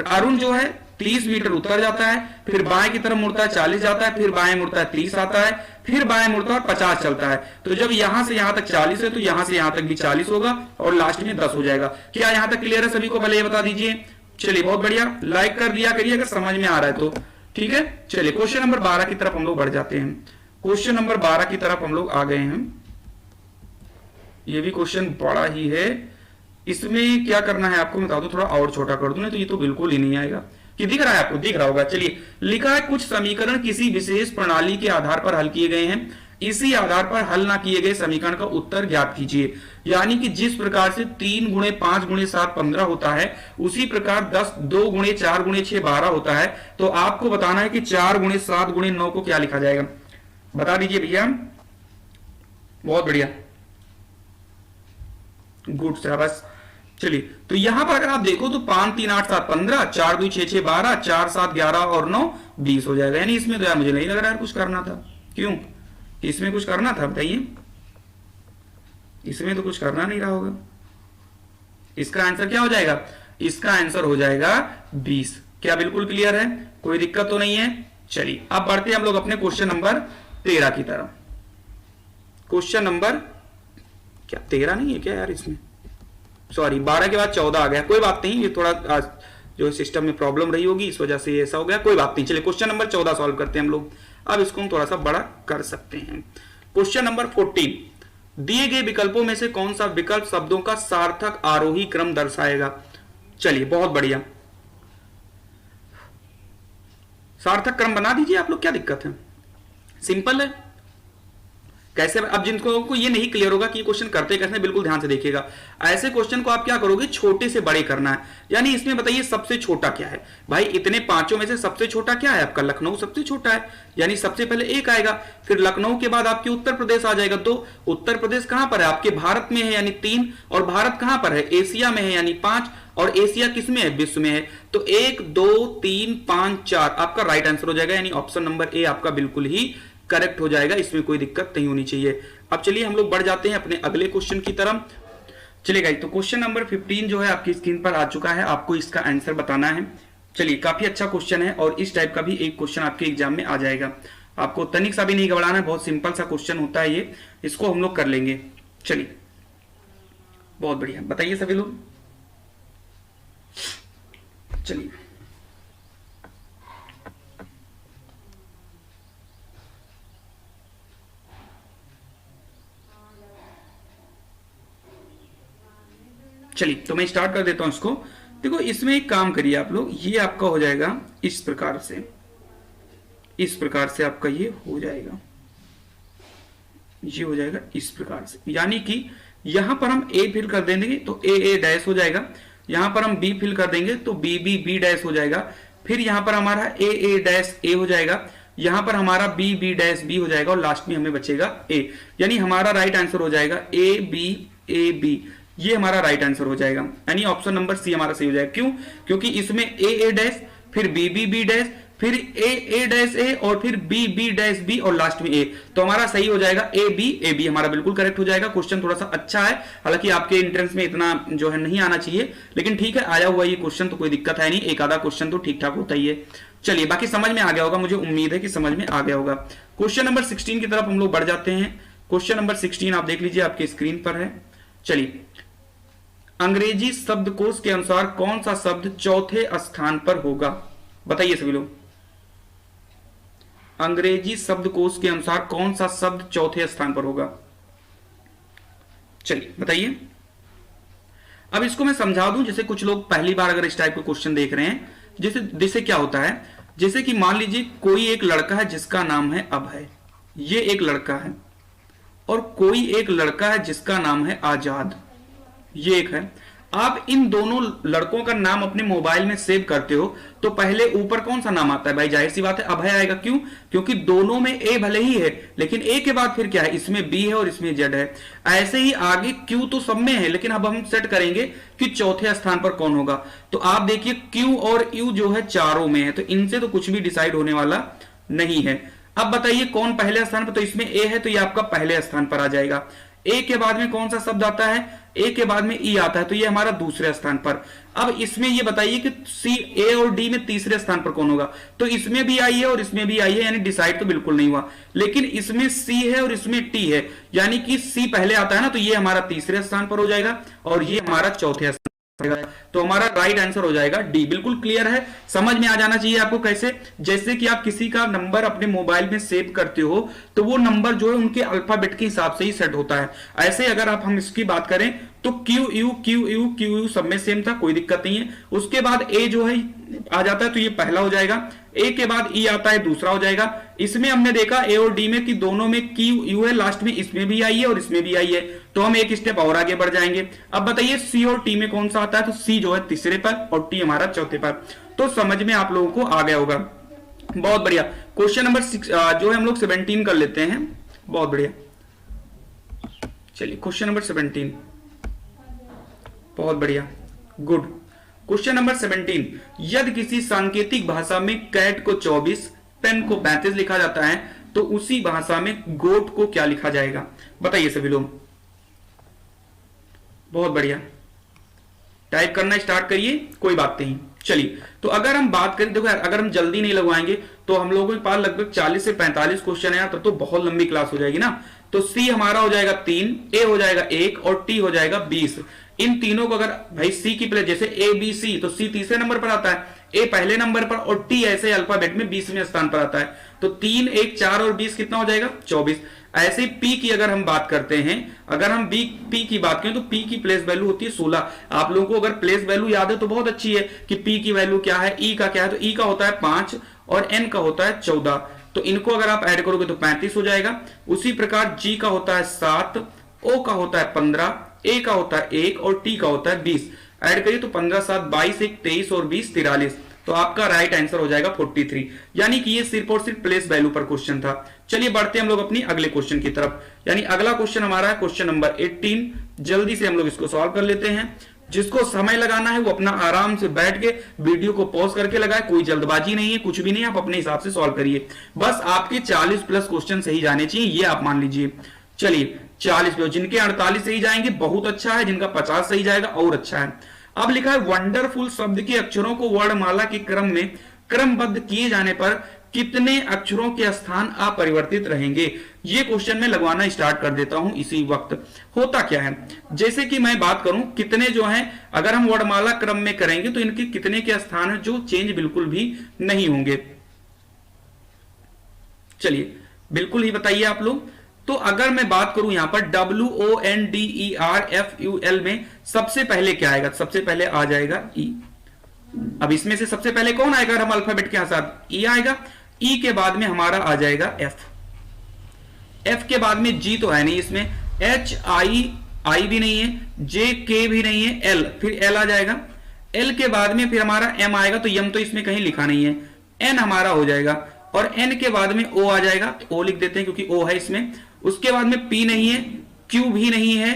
अरुण जो है 30 मीटर उतर जाता है, फिर बाएं की तरफ मुड़ता है, 40 जाता है, फिर बाएं मुड़ता है, 30 आता है, फिर बाएं मुड़ता है और 50 चलता है। तो जब यहां से यहां तक 40 है, तो यहां से यहां तक भी 40 होगा, और लास्ट में 10 हो जाएगा। क्या यहां तक क्लियर है सभी को, पहले ये बता दीजिए। चलिए बहुत बढ़िया, लाइक कर दिया करिए अगर समझ में आ रहा है तो। ठीक है, चलिए क्वेश्चन नंबर 12 की तरफ हम लोग बढ़ जाते हैं। क्वेश्चन नंबर 12 की तरफ हम लोग आ गए हैं। ये भी क्वेश्चन बड़ा ही है। इसमें क्या करना है आपको बता दो, थोड़ा और छोटा कर दूं, नहीं तो ये तो बिल्कुल ही नहीं आएगा। कि दिख रहा है आपको, दिख रहा होगा। चलिए लिखा है, कुछ समीकरण किसी विशेष प्रणाली के आधार पर हल किए गए हैं, इसी आधार पर हल ना किए गए समीकरण का उत्तर ज्ञात कीजिए। यानी कि जिस प्रकार से 3 गुणे 5 गुणे 7 15 होता है, उसी प्रकार 10 2 गुणे 4 गुणे 6 12 होता है। तो आपको बताना है कि 4 गुणे 7 गुणे 9 को क्या लिखा जाएगा, बता दीजिए भैया। बहुत बढ़िया, गुड शाबाश। चलिए तो यहां पर अगर आप देखो तो 5 3 8 7 15, 4 2 6 6 12, 4 7 11 और 9 20 हो जाएगा। यानी इसमें तो यार मुझे नहीं लग रहा है कुछ करना था। क्यों, इसमें कुछ करना था बताइए, इसमें तो कुछ करना नहीं रहा होगा। इसका आंसर क्या हो जाएगा, इसका आंसर हो जाएगा 20। क्या बिल्कुल क्लियर है, कोई दिक्कत तो नहीं है। चलिए अब बढ़ते हैं हम लोग अपने क्वेश्चन नंबर 13 की तरफ। क्वेश्चन नंबर क्या 13 नहीं है क्या यार, इसमें सॉरी 12 के बाद 14 आ गया। कोई बात नहीं, ये थोड़ा आज जो सिस्टम में प्रॉब्लम रही होगी इस वजह से ऐसा हो गया, कोई बात नहीं। चलिए क्वेश्चन नंबर 14 सॉल्व करते हैं हम लोग। अब इसको हम थोड़ा सा बड़ा कर सकते हैं। क्वेश्चन नंबर 14, दिए गए विकल्पों में से कौन सा विकल्प शब्दों का सार्थक आरोही क्रम दर्शाएगा। चलिए बहुत बढ़िया, सार्थक क्रम बना दीजिए आप लोग, क्या दिक्कत है, सिंपल है। कैसे, अब जिनको ये नहीं क्लियर होगा कि ये क्वेश्चन करते कैसे, बिल्कुल ध्यान से देखिएगा। ऐसे क्वेश्चन को आप क्या करोगे, छोटे से बड़े करना है। यानी इसमें बताइए सबसे छोटा क्या है भाई, इतने पांचों में से सबसे छोटा क्या है आपका, लखनऊ सबसे छोटा है, यानी सबसे पहले एक आएगा। फिर लखनऊ के बाद आपके उत्तर प्रदेश आ जाएगा। तो उत्तर प्रदेश कहां पर है, आपके भारत में है यानी 3, और भारत कहां पर है, एशिया में है यानी 5, और एशिया किसमें है, विश्व में है। तो 1 2 3 5 4 आपका राइट आंसर हो जाएगा, यानी ऑप्शन नंबर ए आपका बिल्कुल ही करेक्ट हो जाएगा। इसमें कोई दिक्कत नहीं होनी चाहिए। अब चलिए हम लोग बढ़ जाते हैं अपने अगले क्वेश्चन की तरफ। चलिए गाइस, तो क्वेश्चन नंबर 15 जो है आपकी स्क्रीन पर आ चुका है, आपको इसका आंसर बताना है। चलिए काफी अच्छा क्वेश्चन है, और इस टाइप का भी एक क्वेश्चन आपके एग्जाम में आ जाएगा। आपको तनिक सा भी नहीं घबराना है, बहुत सिंपल सा क्वेश्चन होता है ये, इसको हम लोग कर लेंगे। चलिए बहुत बढ़िया, बताइए सभी लोग। चलिए चलिए तो मैं स्टार्ट कर देता हूं इसको। देखो इसमें एक काम करिए आप लोग, ये आपका हो जाएगा इस प्रकार से, इस प्रकार से आपका ये हो जाएगा, ये हो जाएगा इस प्रकार से। यानी कि यहां पर हम ए फिल कर देंगे तो ए डैश हो जाएगा, यहां पर हम बी फिल कर देंगे तो बी डैश हो जाएगा, फिर यहां पर हमारा ए डैश ए हो जाएगा, यहां पर हमारा बी डैश बी हो जाएगा और लास्ट में हमें बचेगा ए। यानी हमारा राइट आंसर हो जाएगा ए बी, ये हमारा राइट आंसर हो जाएगा। यानी ऑप्शन नंबर सी हमारा सही हो जाएगा। क्यों? क्योंकि इसमें ए डैश, फिर बी डैश, फिर ए डैश ए और फिर बी डैश बी और लास्ट में ए, तो हमारा सही हो जाएगा ए बी हमारा बिल्कुल करेक्ट हो जाएगा। क्वेश्चन थोड़ा सा अच्छा है, हालांकि आपके एंट्रेंस में इतना जो है नहीं आना चाहिए, लेकिन ठीक है आया हुआ ये क्वेश्चन तो कोई दिक्कत है नहीं, एक आधा क्वेश्चन तो ठीक ठाक होता ही है। चलिए बाकी समझ में आ गया होगा, मुझे उम्मीद है कि समझ में आ गया होगा। क्वेश्चन नंबर 16 की तरफ हम लोग बढ़ जाते हैं। क्वेश्चन नंबर 16 आप देख लीजिए, आपके स्क्रीन पर है। चलिए, अंग्रेजी शब्दकोश के अनुसार कौन सा शब्द चौथे स्थान पर होगा? बताइए सभी लोग, अंग्रेजी शब्दकोश के अनुसार कौन सा शब्द चौथे स्थान पर होगा? चलिए बताइए। अब इसको मैं समझा दूं, जैसे कुछ लोग पहली बार अगर इस टाइप के क्वेश्चन देख रहे हैं, जैसे क्या होता है, जैसे कि मान लीजिए कोई एक लड़का है जिसका नाम है अभय, ये एक लड़का है, और कोई एक लड़का है जिसका नाम है आजाद, ये एक है। आप इन दोनों लड़कों का नाम अपने मोबाइल में सेव करते हो तो पहले ऊपर कौन सा नाम आता है? भाई जाहिर सी बात है अभय आएगा। क्यों? क्योंकि दोनों में ए भले ही है, लेकिन ए के बाद फिर क्या है? इसमें बी है और इसमें जेड है। ऐसे ही आगे क्यू तो सब में है, लेकिन अब हम सेट करेंगे कि चौथे स्थान पर कौन होगा। तो आप देखिए क्यू और यू जो है चारों में है, तो इनसे तो कुछ भी डिसाइड होने वाला नहीं है। अब बताइए कौन पहले स्थान पर? तो इसमें ए है तो ये आपका पहले स्थान पर आ जाएगा। ए के बाद में कौन सा शब्द आता है? ए के बाद में ई आता है, तो ये हमारा दूसरे स्थान पर। अब इसमें ये बताइए कि सी, ए और डी में तीसरे स्थान पर कौन होगा? तो इसमें भी आई है और इसमें भी आई है, यानी डिसाइड तो बिल्कुल नहीं हुआ। लेकिन इसमें सी है और इसमें टी है, यानी कि सी पहले आता है ना, तो ये हमारा तीसरे स्थान पर हो जाएगा और ये हमारा चौथे स्थान। तो हमारा राइट आंसर हो जाएगा डी। बिल्कुल क्लियर है, समझ में आ जाना चाहिए आपको। कैसे? जैसे कि आप किसी का नंबर अपने मोबाइल में सेव करते हो तो वो नंबर जो है उनके अल्फाबेट के हिसाब से ही सेट होता है। ऐसे अगर आप हम इसकी बात करें तो क्यू सब में सेम था, कोई दिक्कत नहीं है। उसके बाद ए जो है आ जाता है तो ये पहला हो जाएगा, ए के बाद ई आता है दूसरा हो जाएगा। इसमें हमने देखा ए और डी में कि दोनों में क्यू यू है, लास्ट में इसमें भी आई है और इसमें भी आई है, तो हम एक स्टेप और आगे बढ़ जाएंगे। अब बताइए सी और टी में कौन सा आता है? तो सी जो है तीसरे पर और टी हमारा चौथे पर। तो समझ में आप लोगों को आ गया होगा। बहुत बढ़िया। क्वेश्चन नंबर 6 जो है हम लोग 17 कर लेते हैं। बहुत बढ़िया। चलिए क्वेश्चन नंबर 17, बहुत बढ़िया, गुड। क्वेश्चन नंबर 17, यदि किसी सांकेतिक भाषा में कैट को 24, पेन को 35 लिखा जाता है तो उसी भाषा में गोट को क्या लिखा जाएगा? बताइए सभी लोग। बहुत बढ़िया, टाइप करना स्टार्ट करिए, कोई बात नहीं। चलिए, तो अगर हम बात करें, देखो यार अगर हम जल्दी नहीं लगवाएंगे तो हम लोगों के पास लगभग 40 से 45 क्वेश्चन है, तब तो बहुत लंबी क्लास हो जाएगी ना। तो सी हमारा हो जाएगा 3, ए हो जाएगा 1 और टी हो जाएगा 20। इन तीनों को अगर भाई सी की प्लेस, जैसे ए बी सी, तो सी तीसरे नंबर पर आता है, ए पहले नंबर पर और टी ऐसे अल्फाबेट में 20वें स्थान पर आता है। तो 3, 1, 4 और 20 कितना हो जाएगा? 24। ऐसे पी की अगर हम बात करते हैं, अगर हम पी की बात करें तो पी की प्लेस वैल्यू होती है 16। आप लोगों को अगर प्लेस वैल्यू याद है तो बहुत अच्छी है कि पी की वैल्यू क्या है, ई का क्या है। तो ई का होता है 5 और एन का होता है 14, तो इनको अगर आप ऐड करोगे तो 35 हो जाएगा। उसी प्रकार जी का होता है 7, ओ का होता है 15, ए का होता है 1 और टी का होता है 20। ऐड करिए तो 15, 7, 22, 1, 23 और 20, 43। तो आपका राइट आंसर हो जाएगा 43। यानी कि ये सिर्फ और सिर्फ प्लेस वैल्यू पर क्वेश्चन था। चलिए बढ़ते हम लोग अपनी अगले क्वेश्चन की तरफ। यानी अगला क्वेश्चन हमारा है क्वेश्चन नंबर 18। जल्दी से हम लोग इसको सॉल्व कर लेते हैं। जिसको समय लगाना है वो अपना आराम से बैठ के वीडियो को पॉज करके लगाए, कोई जल्दबाजी नहीं है, कुछ भी नहीं, आप अपने हिसाब से सॉल्व करिए। बस आपके 40 प्लस क्वेश्चन सही जाने चाहिए, ये आप मान लीजिए। चलिए 40 पे, जिनके 48 सही जाएंगे बहुत अच्छा है, जिनका 50 सही जाएगा और अच्छा है। अब लिखा है वंडरफुल शब्द के अक्षरों को वर्णमाला के क्रम में क्रमबद्ध किए जाने पर कितने अक्षरों के स्थान अपरिवर्तित रहेंगे? ये क्वेश्चन मैं लगवाना स्टार्ट कर देता हूं इसी वक्त। होता क्या है, जैसे कि मैं बात करूं कितने जो हैं, अगर हम वर्णमाला क्रम में करेंगे तो इनके कितने के स्थान है जो चेंज बिल्कुल भी नहीं होंगे। चलिए बिल्कुल ही बताइए आप लोग। तो अगर मैं बात करूं यहां पर WONDERFUL में सबसे पहले क्या आएगा? सबसे पहले आ जाएगा ई। अब इसमें से सबसे पहले कौन आएगा? हम अल्फाबेट के साथ ई आएगा। ई के बाद में हमारा आ जाएगा एफ, एफ के बाद में जी तो है नहीं इसमें, एच आई, आई भी नहीं है, जे के भी नहीं है, एल, फिर एल आ जाएगा, एल के बाद में फिर हमारा एम आएगा, तो यम तो इसमें कहीं लिखा नहीं है, एन हमारा हो जाएगा, और एन के बाद में ओ आ जाएगा, तो ओ लिख देते हैं क्योंकि ओ है इसमें, उसके बाद में पी नहीं है, क्यू भी नहीं है,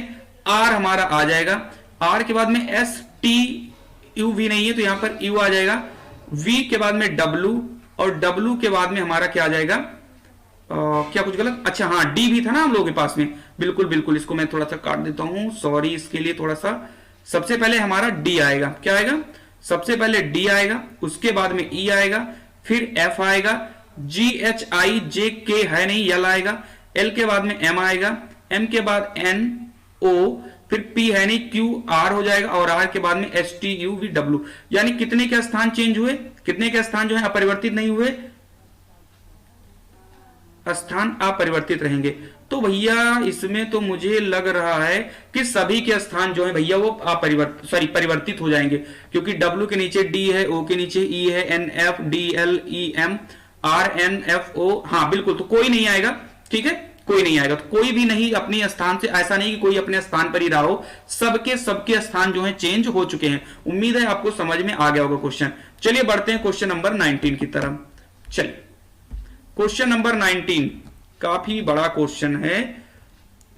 आर हमारा आ जाएगा, आर के बाद में एस, टी, यू भी नहीं है तो यहां पर यू आ जाएगा, वी के बाद में डब्ल्यू, और डब्ल्यू के बाद में हमारा क्या आ जाएगा, क्या कुछ गलत, अच्छा हाँ डी भी था ना हम लोगों के पास में, बिल्कुल बिल्कुल, इसको मैं थोड़ा सा काट देता हूं, सॉरी इसके लिए थोड़ा सा, सबसे पहले हमारा डी आएगा, क्या आएगा, सबसे पहले डी आएगा, उसके बाद में ई आएगा, फिर एफ आएगा, जी एच आई जे के है नहीं, एल आएगा, एल के बाद में एम आएगा, एम के बाद एन ओ, फिर पी है नहीं, क्यू आर हो जाएगा, और आर के बाद में S T U V W, यानी कितने के स्थान चेंज हुए, कितने के स्थान जो है अपरिवर्तित नहीं हुए, स्थान अपरिवर्तित रहेंगे। तो भैया इसमें तो मुझे लग रहा है कि सभी के स्थान जो है भैया वो परिवर्तित हो जाएंगे, क्योंकि W के नीचे D है, O के नीचे E है, N F D L E M R N F O, हाँ बिल्कुल, तो कोई नहीं आएगा, ठीक है, कोई नहीं आएगा, तो कोई भी नहीं अपने स्थान से, ऐसा नहीं कि कोई अपने स्थान पर ही रहा हो, सबके स्थान जो है चेंज हो चुके हैं। उम्मीद है आपको समझ में आ गया होगा क्वेश्चन। चलिए बढ़ते हैं क्वेश्चन नंबर 19 की तरफ। चलिए क्वेश्चन नंबर 19 काफी बड़ा क्वेश्चन है,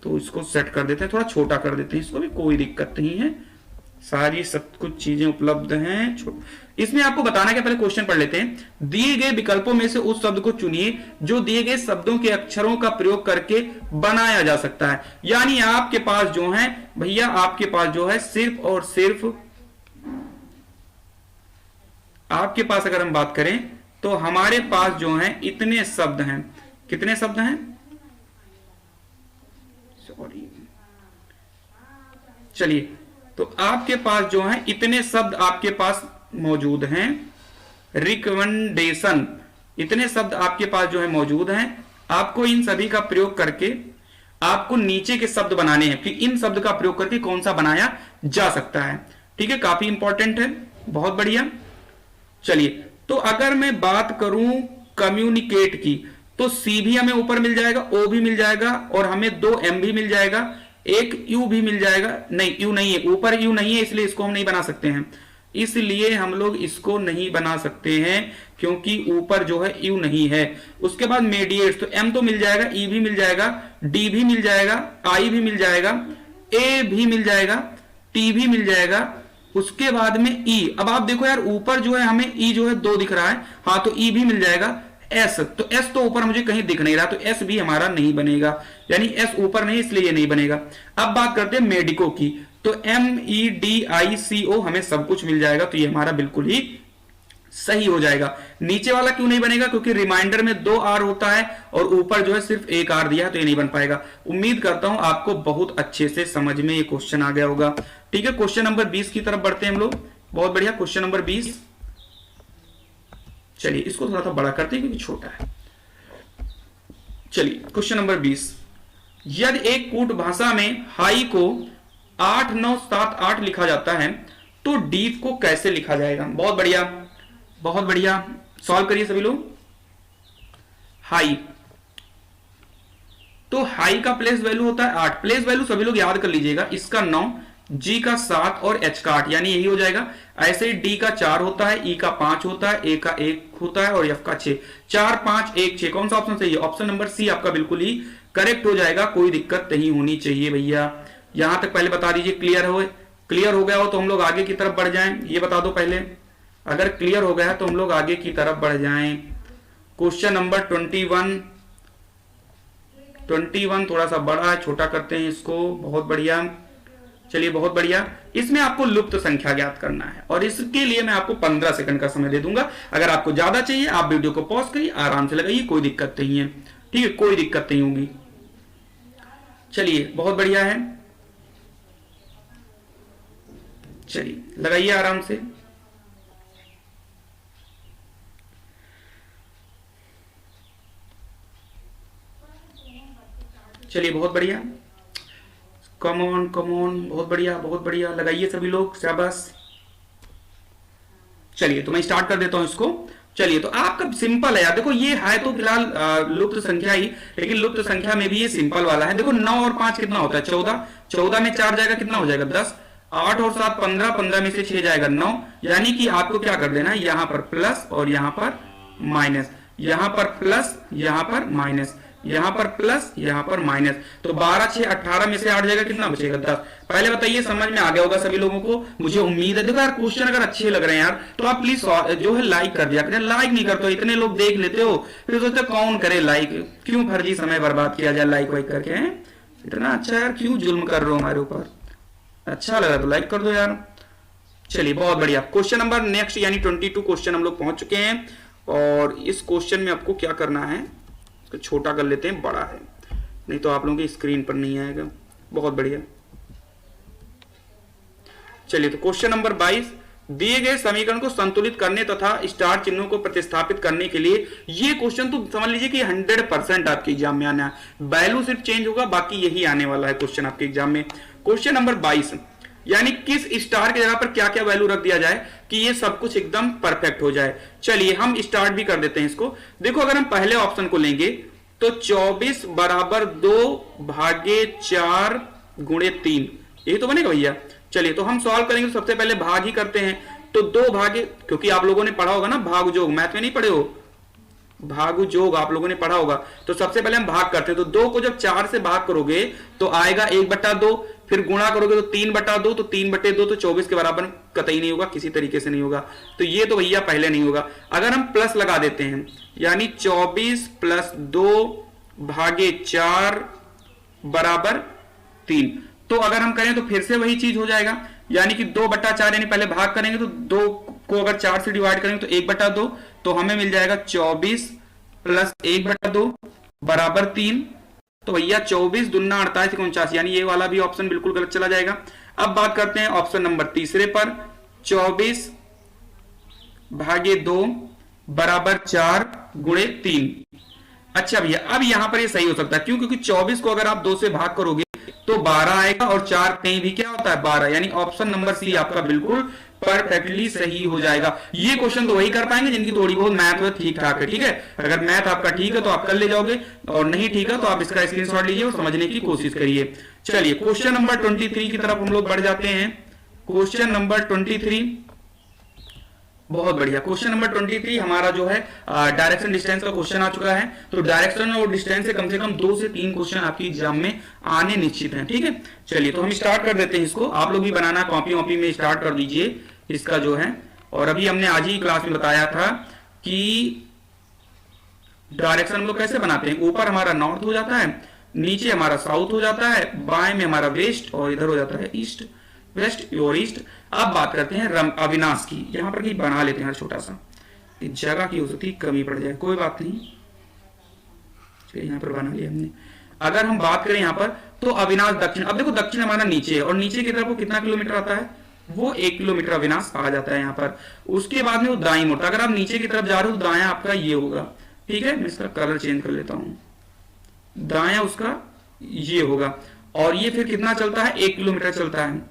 तो इसको सेट कर देते हैं, थोड़ा छोटा कर देते हैं इसको भी, कोई दिक्कत नहीं है, सारी सब कुछ चीजें उपलब्ध हैं। इसमें आपको बताना क्या, पहले क्वेश्चन पढ़ लेते हैं। दिए गए विकल्पों में से उस शब्द को चुनिए जो दिए गए शब्दों के अक्षरों का प्रयोग करके बनाया जा सकता है। यानी आपके पास जो है भैया, आपके पास जो है सिर्फ और सिर्फ, आपके पास अगर हम बात करें तो हमारे पास जो है इतने शब्द हैं, कितने शब्द हैं, सॉरी, चलिए, तो आपके पास जो है इतने शब्द आपके पास मौजूद हैं। रिकमेंडेशन, इतने शब्द आपके पास जो है मौजूद हैं। आपको इन सभी का प्रयोग करके आपको नीचे के शब्द बनाने हैं कि इन शब्द का प्रयोग करके कौन सा बनाया जा सकता है। ठीक है, काफी इंपॉर्टेंट है, बहुत बढ़िया। चलिए, तो अगर मैं बात करूं कम्युनिकेट की, तो सी भी हमें ऊपर मिल जाएगा, ओ भी मिल जाएगा, और हमें 2 एम भी मिल जाएगा, एक यू भी मिल जाएगा, नहीं यू नहीं है, ऊपर यू नहीं है, इसलिए इसको हम नहीं बना सकते हैं, इसलिए हम लोग इसको नहीं बना सकते हैं क्योंकि ऊपर जो है यू नहीं है। उसके बाद मेडिएट्स, तो एम तो मिल जाएगा, ई भी मिल जाएगा, डी भी मिल जाएगा, आई भी मिल जाएगा, ए भी मिल जाएगा, टी भी मिल जाएगा, उसके बाद में ई। अब आप देखो यार, ऊपर जो है हमें ई जो है 2 दिख रहा है, हाँ तो ई भी मिल जाएगा। एस, तो एस तो ऊपर मुझे कहीं दिख नहीं रहा, तो एस भी हमारा नहीं बनेगा, यानी एस ऊपर नहीं, इसलिए ये नहीं बनेगा। अब बात करते हैं मेडिको की, तो एम ई डी आई सी ओ हमें सब कुछ मिल जाएगा, तो ये हमारा बिल्कुल ही सही हो जाएगा। नीचे वाला क्यों नहीं बनेगा, क्योंकि रिमाइंडर में 2 आर होता है और ऊपर जो है सिर्फ 1 आर दिया है, तो ये नहीं बन पाएगा। उम्मीद करता हूं आपको बहुत अच्छे से समझ में ये क्वेश्चन आ गया होगा। ठीक है, क्वेश्चन नंबर 20 की तरफ बढ़ते हैं हम लोग। बहुत बढ़िया, क्वेश्चन नंबर 20। चलिए इसको थोड़ा सा बड़ा करते हैं क्योंकि छोटा है। चलिए क्वेश्चन नंबर 20, यदि एक कूट भाषा में हाई को 8 9 7 8 लिखा जाता है तो डीप को कैसे लिखा जाएगा। बहुत बढ़िया, बहुत बढ़िया, सॉल्व करिए सभी लोग। हाई, तो हाई का प्लेस वैल्यू होता है 8, प्लेस वैल्यू सभी लोग याद कर लीजिएगा, इसका 9, जी का 7 और एच का 8, यानी यही हो जाएगा। ऐसे ही डी का 4 होता है, ई का 5 होता है, ए का 1 होता है और एफ का 6। 4 5 1 6, कौन सा ऑप्शन सही है? ऑप्शन नंबर सी आपका बिल्कुल ही करेक्ट हो जाएगा, कोई दिक्कत नहीं होनी चाहिए भैया। यहां तक पहले बता दीजिए, क्लियर हो गया हो तो हम लोग आगे की तरफ बढ़ जाएं, ये बता दो पहले। अगर क्लियर हो गया है तो हम लोग आगे की तरफ बढ़ जाएं। क्वेश्चन नंबर 21 थोड़ा सा बड़ा है, छोटा करते हैं इसको। बहुत बढ़िया, चलिए बहुत बढ़िया। इसमें आपको लुप्त संख्या ज्ञात करना है और इसके लिए मैं आपको 15 सेकंड का समय दे दूंगा। अगर आपको ज्यादा चाहिए आप वीडियो को पॉज करिए, आराम से लगाइए, कोई दिक्कत नहीं है। ठीक है, कोई दिक्कत नहीं होगी। चलिए बहुत बढ़िया है, चलिए लगाइए आराम से। चलिए बहुत बढ़िया, कम ऑन बहुत बढ़िया, बहुत बढ़िया, लगाइए सभी लोग, शाबाश। चलिए तो मैं स्टार्ट कर देता हूं इसको। चलिए, तो आपका सिंपल है यार। देखो ये है तो फिलहाल लुप्त संख्या ही, लेकिन लुप्त संख्या में भी ये सिंपल वाला है। देखो 9 और 5 कितना होता है? 14। 14 में 4 जाएगा, कितना हो जाएगा? 10। 8 और 7 15, 15 में से 6 जाएगा 9। यानी कि आपको क्या कर देना है, यहां पर प्लस और यहां पर माइनस, यहां पर प्लस, यहां पर माइनस, यहां पर प्लस, यहां पर माइनस। तो 12 6 18 में से 8 जाएगा, कितना बचेगा? 10। पहले बताइए, समझ में आ गया होगा सभी लोगों को, मुझे उम्मीद है। देखो यार, क्वेश्चन अगर अच्छे लग रहे हैं यार, तो आप प्लीज जो है लाइक कर दिया करें। लाइक नहीं करते हो, इतने लोग देख लेते हो, फिर सोचते कौन करे लाइक, क्यों फर्जी समय बर्बाद किया जाए लाइक वाइक करके, हैं? इतना अच्छा यार, क्यों जुल्म कर रहे हो हमारे ऊपर? अच्छा लगा तो लाइक कर दो यार। चलिए, बहुत बढ़िया। क्वेश्चन नंबर नेक्स्ट यानी 22 क्वेश्चन हम लोग पहुंच चुके हैं, और इस क्वेश्चन में आपको क्या करना है, इसको छोटा कर लेते हैं, बड़ा है नहीं तो आप लोगों की स्क्रीन पर नहीं आएगा। बहुत बढ़िया। चलिए, तो क्वेश्चन नंबर 22, दिए गए समीकरण को संतुलित करने तथा स्टार चिन्हों को प्रतिस्थापित करने के लिए, ये क्वेश्चन तो समझ लीजिए कि 100% आपके एग्जाम में आना है। वैल्यू सिर्फ चेंज होगा, बाकी यही आने वाला है क्वेश्चन आपके एग्जाम में। क्वेश्चन नंबर 22, यानी किस स्टार की जगह पर क्या क्या वैल्यू रख दिया जाए कि ये सब कुछ एकदम परफेक्ट हो जाए। चलिए, हम स्टार्ट भी कर देते हैं इसको। देखो, अगर हम पहले ऑप्शन को लेंगे तो 24 बराबर 2 भागे 4 गुणे 3, यही तो बनेगा भैया। चलिए, तो हम सॉल्व करेंगे तो सबसे पहले भाग ही करते हैं। तो 2 भागे, क्योंकि आप लोगों ने पढ़ा होगा ना भाग जोग, मैथ में नहीं पढ़े हो, भाग जोग आप लोगों ने पढ़ा होगा। तो सबसे पहले हम भाग करते हैं। तो 2 को जब 4 से भाग करोगे तो आएगा 1/2, फिर गुणा करोगे तो 3/2, तो 3/2 तो 24 के बराबर कतई नहीं होगा, किसी तरीके से नहीं होगा। तो ये तो भैया पहले नहीं होगा। अगर हम प्लस लगा देते हैं, यानी 24 + 2 भागे 4 बराबर 3, तो अगर हम करें तो फिर से वही चीज हो जाएगा, यानी कि 2/4, यानी पहले भाग करेंगे तो 2 को अगर 4 से डिवाइड करेंगे तो 1/2, तो हमें मिल जाएगा 24 + 1/2 बराबर 3। तो भैया 24 दूना 48 49, यानी ये वाला भी ऑप्शन बिल्कुल गलत चला जाएगा। अब बात करते हैं ऑप्शन नंबर तीसरे पर, 24 भागे 2 बराबर 4 गुणे 3। अच्छा भैया, अब यहां पर ये सही हो सकता है, क्यों? क्योंकि 24 को अगर आप 2 से भाग करोगे तो 12 आएगा, और 4 कहीं भी क्या होता है? 12, यानी ऑप्शन नंबर सी आपका बिल्कुल परफेक्टली सही हो जाएगा। ये क्वेश्चन तो वही कर पाएंगे जिनकी थोड़ी बहुत मैथ ठीक ठाक है, ठीक है। अगर मैथ आपका ठीक है तो आप कर ले जाओगे, और नहीं ठीक है तो आप इसका स्क्रीनशॉट लीजिए और समझने की कोशिश करिए। चलिए, क्वेश्चन नंबर 23 की तरफ हम लोग बढ़ जाते हैं। क्वेश्चन नंबर 23, बहुत बढ़िया। क्वेश्चन नंबर 23 हमारा जो है डायरेक्शन डिस्टेंस का क्वेश्चन आ चुका है। तो डायरेक्शन और डिस्टेंस से कम 2 से 3 क्वेश्चन आपकी एग्जाम में आने निश्चित हैं, ठीक है। चलिए, तो हम स्टार्ट कर देते हैं इसको। आप लोग भी बनाना, कॉपी वॉपी में स्टार्ट कर दीजिए इसका जो है। और अभी हमने आज ही क्लास में बताया था कि डायरेक्शन हम लोग कैसे बनाते हैं। ऊपर हमारा नॉर्थ हो जाता है, नीचे हमारा साउथ हो जाता है, बाएं में हमारा वेस्ट, और इधर हो जाता है ईस्ट, वेस्ट और ईस्ट। अब बात करते हैं अविनाश की। यहां पर कहीं बना लेते हैं छोटा सा, जगह की हो सकती है कमी पड़ जाए, कोई बात नहीं। यहां पर बना लिया हमने। अगर हम बात करें यहां पर, तो अविनाश दक्षिण, अब देखो दक्षिण हमारा नीचे है, और नीचे की तरफ वो कितना किलोमीटर आता है? वो 1 किलोमीटर अविनाश आ जाता है यहाँ पर। उसके बाद में वो दाई मोड़ता, अगर आप नीचे की तरफ जा रहे हो तो दाया आपका ये होगा, ठीक है। मैं इसका कलर चेंज कर लेता हूं, दाया उसका ये होगा, और ये फिर कितना चलता है? 1 किलोमीटर चलता है।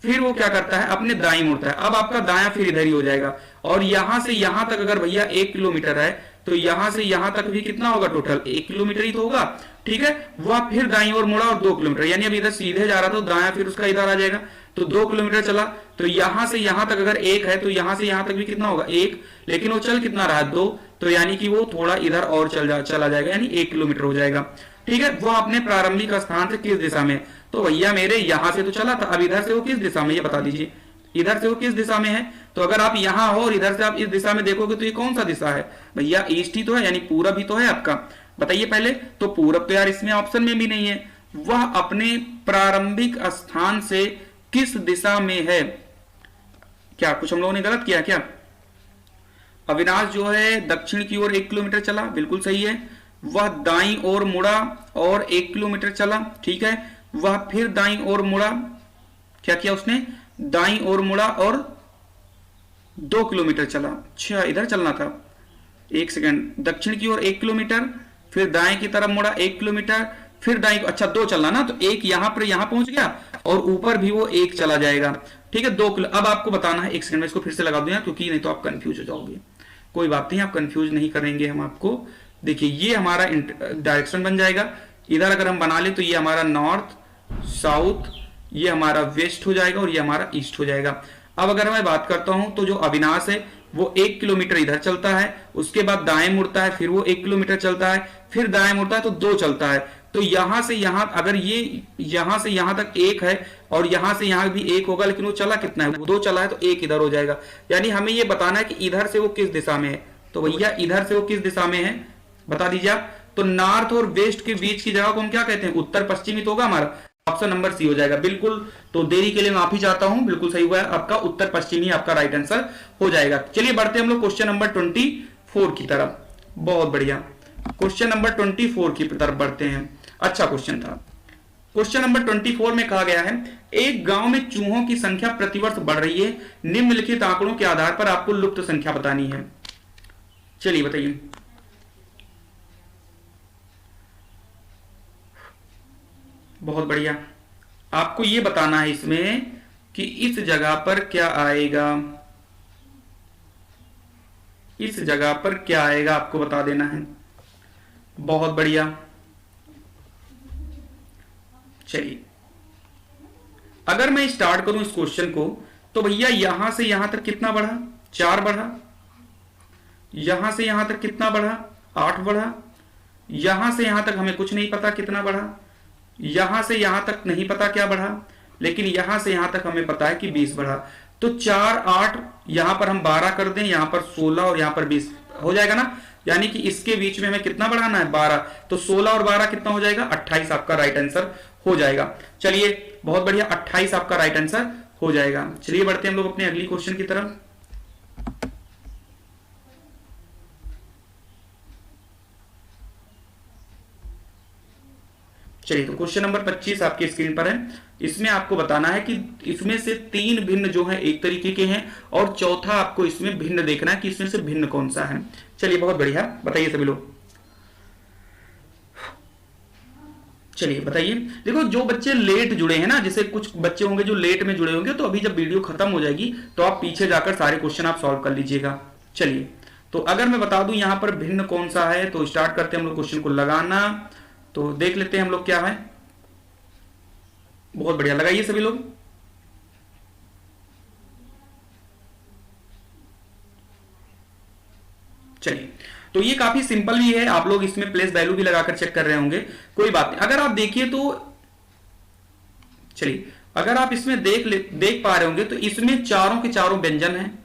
फिर वो क्या करता है? अपने दाई मुड़ता है। अब आपका दाया फिर इधर ही हो जाएगा, और यहां से यहां तक अगर भैया 1 किलोमीटर है, तो यहां से यहां तक भी कितना होगा? टोटल 1 किलोमीटर ही तो होगा, ठीक है। वह फिर दाई ओर मुड़ा और 2 किलोमीटर, यानी अब इधर सीधे जा रहा था तो दाया फिर उसका इधर आ जाएगा, तो 2 किलोमीटर चला। तो यहां से यहां तक अगर 1 है, तो यहां से यहां तक भी कितना होगा? 1, लेकिन वो चल कितना रहा? 2, तो यानी कि वो थोड़ा इधर और चला जाएगा, यानी 1 किलोमीटर हो जाएगा, ठीक है। वो अपने प्रारंभिक स्थान से किस दिशा में? तो भैया मेरे यहां से तो चला था, अब इधर से वो किस दिशा में, ये बता दीजिए। इधर से वो किस दिशा में है? तो अगर आप यहां हो और इधर से आप इस दिशा में देखोगे तो ये कौन सा दिशा है भैया? ईस्ट ही तो है, यानी पूरब ही तो है आपका। बताइए पहले। तो पूरब तो यार इसमें ऑप्शन में भी नहीं है। वह अपने प्रारंभिक स्थान से किस दिशा में है? क्या कुछ हम लोगों ने गलत किया क्या? अविनाश जो है दक्षिण की ओर 1 किलोमीटर चला, बिल्कुल सही है। वह दाईं ओर मुड़ा और 1 किलोमीटर चला, ठीक है। वह फिर दाईं ओर मुड़ा, क्या किया उसने? दाईं ओर मुड़ा और 2 किलोमीटर चला। अच्छा, इधर चलना था, 1 सेकंड। दक्षिण की ओर 1 किलोमीटर, फिर दाएं की तरफ मुड़ा 1 किलोमीटर, फिर दाएं, अच्छा 2 चलना ना, तो 1 यहां पर यहां पहुंच गया, और ऊपर भी वो 1 चला जाएगा, ठीक है। 2 किलो। अब आपको बताना है, 1 सेकंड में इसको फिर से लगा दूं क्योंकि नहीं तो आप कंफ्यूज हो जाओगे। कोई बात नहीं, आप कंफ्यूज नहीं करेंगे हम आपको। देखिए ये हमारा डायरेक्शन बन जाएगा। इधर अगर हम बना ले तो ये हमारा नॉर्थ, साउथ, ये हमारा वेस्ट हो जाएगा और ये हमारा ईस्ट हो जाएगा। अब अगर मैं बात करता हूं तो जो अविनाश है वो 1 किलोमीटर इधर चलता है, उसके बाद दाएं मुड़ता है, फिर वो 1 किलोमीटर चलता है, फिर दाएं मुड़ता है तो 2 चलता है। तो यहां से यहां, अगर ये यहां से यहां तक 1 है और यहां से यहां भी 1 होगा, लेकिन वो चला कितना है, वो 2 चला है, तो 1 इधर हो जाएगा। यानी हमें ये बताना है कि इधर से वो किस दिशा में है। तो भैया इधर से वो किस दिशा में है बता दीजिए आप। तो नॉर्थ और वेस्ट के बीच की जगह को हम क्या कहते हैं, उत्तर पश्चिमी। तो होगा हमारा ऑप्शन नंबर सी हो जाएगा बिल्कुल। तो देरी के लिए माफी चाहता हूं, बिल्कुल सही हुआ है आपका, उत्तर पश्चिमी आपका राइट आंसर हो जाएगा। चलिए बढ़ते हैं हम लोग क्वेश्चन नंबर 24 की तरफ। बहुत बढ़िया, क्वेश्चन नंबर 24 की तरफ बढ़ते हैं। अच्छा क्वेश्चन था। क्वेश्चन नंबर 24 में कहा गया है, एक गांव में चूहों की संख्या प्रतिवर्ष बढ़ रही है, निम्नलिखित आंकड़ों के आधार पर आपको लुप्त संख्या बतानी है। चलिए बताइए। बहुत बढ़िया, आपको यह बताना है इसमें कि इस जगह पर क्या आएगा, इस जगह पर क्या आएगा आपको बता देना है। बहुत बढ़िया, चलिए अगर मैं स्टार्ट करूं इस क्वेश्चन को, तो भैया यहां से यहां तक कितना बढ़ा, 4 बढ़ा। यहां से यहां तक कितना बढ़ा, 8 बढ़ा। यहां से यहां तक हमें कुछ नहीं पता कितना बढ़ा। यहां से यहां तक नहीं पता क्या बढ़ा, लेकिन यहां से यहां तक हमें पता है कि 20 बढ़ा। तो 4, 8, यहां पर हम 12 कर दें, यहां पर 16 और यहां पर 20 हो जाएगा ना। यानी कि इसके बीच में हमें कितना बढ़ाना है, 12। तो 16 और 12 कितना हो जाएगा, 28 आपका राइट आंसर हो जाएगा। चलिए बहुत बढ़िया, 28 आपका राइट आंसर हो जाएगा। चलिए बढ़ते हैं हम लोग अपने अगली क्वेश्चन की तरफ। चलिए तो क्वेश्चन नंबर 25 आपकी स्क्रीन पर है। इसमें आपको बताना है कि इसमें से 3 भिन्न जो है एक तरीके के हैं और चौथा आपको इसमें भिन्न देखना है कि इसमें से भिन्न कौन सा है। चलिए बहुत बढ़िया, बताइए सभी लोग। चलिए बताइए। देखो जो बच्चे लेट जुड़े हैं ना, जैसे कुछ बच्चे होंगे जो लेट में जुड़े होंगे, तो अभी जब वीडियो खत्म हो जाएगी तो आप पीछे जाकर सारे क्वेश्चन आप सॉल्व कर लीजिएगा। चलिए तो अगर मैं बता दूं यहां पर भिन्न कौन सा है, तो स्टार्ट करते हैं हम लोग क्वेश्चन को लगाना। तो देख लेते हैं हम लोग क्या है। बहुत बढ़िया, लगाइए सभी लोग। चलिए तो ये काफी सिंपल भी है, आप लोग इसमें प्लेस वैल्यू भी लगाकर चेक कर रहे होंगे, कोई बात नहीं। अगर आप देखिए तो चलिए अगर आप इसमें देख पा रहे होंगे तो इसमें चारों के चारों व्यंजन हैं,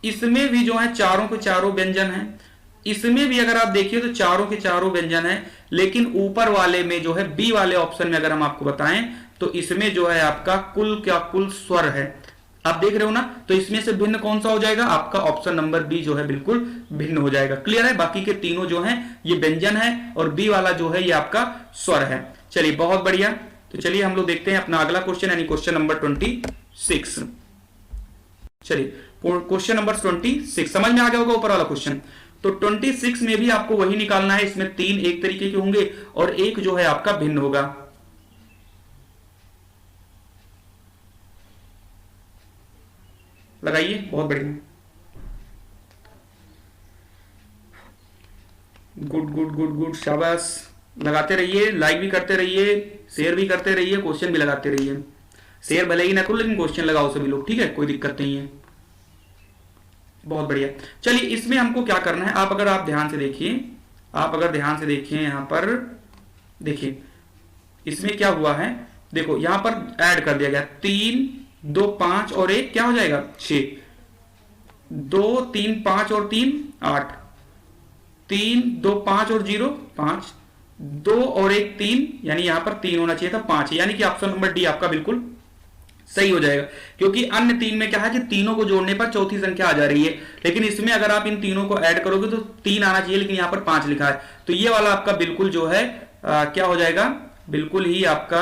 इसमें भी जो है चारों के चारों व्यंजन हैं, इसमें भी अगर आप देखिए तो चारों के चारों व्यंजन है। लेकिन ऊपर वाले में जो है बी वाले ऑप्शन में अगर हम आपको बताएं तो इसमें जो है आपका कुल स्वर है, आप देख रहे हो ना। तो इसमें से भिन्न कौन सा हो जाएगा, आपका ऑप्शन नंबर बी जो है बिल्कुल भिन्न हो जाएगा। क्लियर है, बाकी के तीनों जो हैं ये व्यंजन है और बी वाला जो है ये आपका स्वर है। चलिए बहुत बढ़िया, तो चलिए हम लोग देखते हैं अपना अगला क्वेश्चन, यानी क्वेश्चन नंबर 26। चलिए क्वेश्चन नंबर 26 समझ में आ गया होगा ऊपर वाला क्वेश्चन। तो 26 में भी आपको वही निकालना है, इसमें 3 एक तरीके के होंगे और एक जो है आपका भिन्न होगा। लगाइए, बहुत बढ़िया, गुड गुड गुड गुड, शाबाश। लगाते रहिए, लाइक भी करते रहिए, शेयर भी करते रहिए, क्वेश्चन भी लगाते रहिए। शेयर भले ही ना करो लेकिन क्वेश्चन लगाओ सभी लोग, ठीक है, कोई दिक्कत नहीं है। बहुत बढ़िया। चलिए इसमें हमको क्या करना है, आप अगर ध्यान से देखिए, आप अगर ध्यान से देखिए यहां पर देखिए इसमें क्या हुआ है। देखो यहां पर ऐड कर दिया गया 3, 2, 5 और 1 क्या हो जाएगा 6, 2, 3, 5 और 3 8, 3, 2, 5 और 0 5, 2 और 1 3, यानी यहां पर 3 होना चाहिए था 5, यानी कि ऑप्शन नंबर डी आपका बिल्कुल सही हो जाएगा। क्योंकि अन्य 3 में क्या है कि तीनों को जोड़ने पर चौथी संख्या आ जा रही है, लेकिन इसमें अगर आप इन तीनों को ऐड करोगे तो 3 आना चाहिए, लेकिन यहां पर 5 लिखा है। तो ये वाला आपका बिल्कुल जो है क्या हो जाएगा, बिल्कुल ही आपका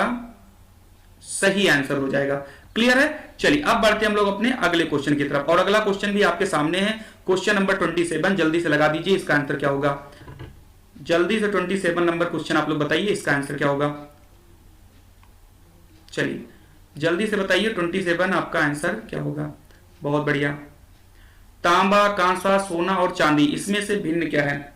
सही आंसर हो जाएगा। क्लियर है। चलिए अब बढ़ते हैं हम लोग अपने अगले क्वेश्चन की तरफ, और अगला क्वेश्चन भी आपके सामने है, क्वेश्चन नंबर 27। जल्दी से लगा दीजिए, इसका आंसर क्या होगा। जल्दी से 27 नंबर क्वेश्चन आप लोग बताइए, इसका आंसर क्या होगा। चलिए जल्दी से बताइए 27 आपका आंसर क्या होगा। बहुत बढ़िया, तांबा, कांसा, सोना और चांदी, इसमें से भिन्न क्या है?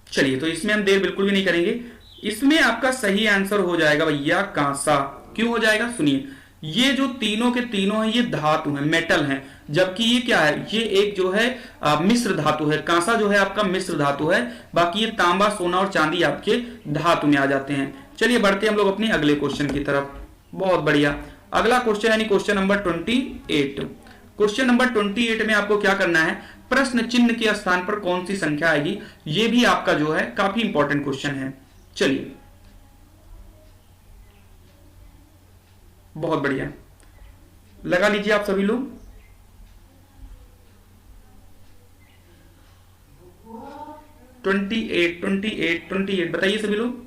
चलिए, तो इसमें हम देर बिल्कुल भी नहीं करेंगे। इसमें आपका सही आंसर हो जाएगा भैया कांसा। क्यों हो जाएगा? सुनिए, ये जो तीनों के तीनों हैं ये धातु हैं, मेटल हैं, जबकि ये क्या है? ये एक जो है मिश्र धातु है। कांसा जो है आपका मिश्र धातु है, बाकी ये तांबा, सोना और चांदी आपके धातु में आ जाते हैं। चलिए बढ़ते हम लोग अपने अगले क्वेश्चन की तरफ। बहुत बढ़िया, अगला क्वेश्चन यानी क्वेश्चन नंबर 28। क्वेश्चन नंबर 28 में आपको क्या करना है? प्रश्न चिन्ह के स्थान पर कौन सी संख्या आएगी, ये भी आपका जो है काफी इंपॉर्टेंट क्वेश्चन है। चलिए, बहुत बढ़िया, लगा लीजिए आप सभी लोग। ट्वेंटी एट बताइए सभी लोग।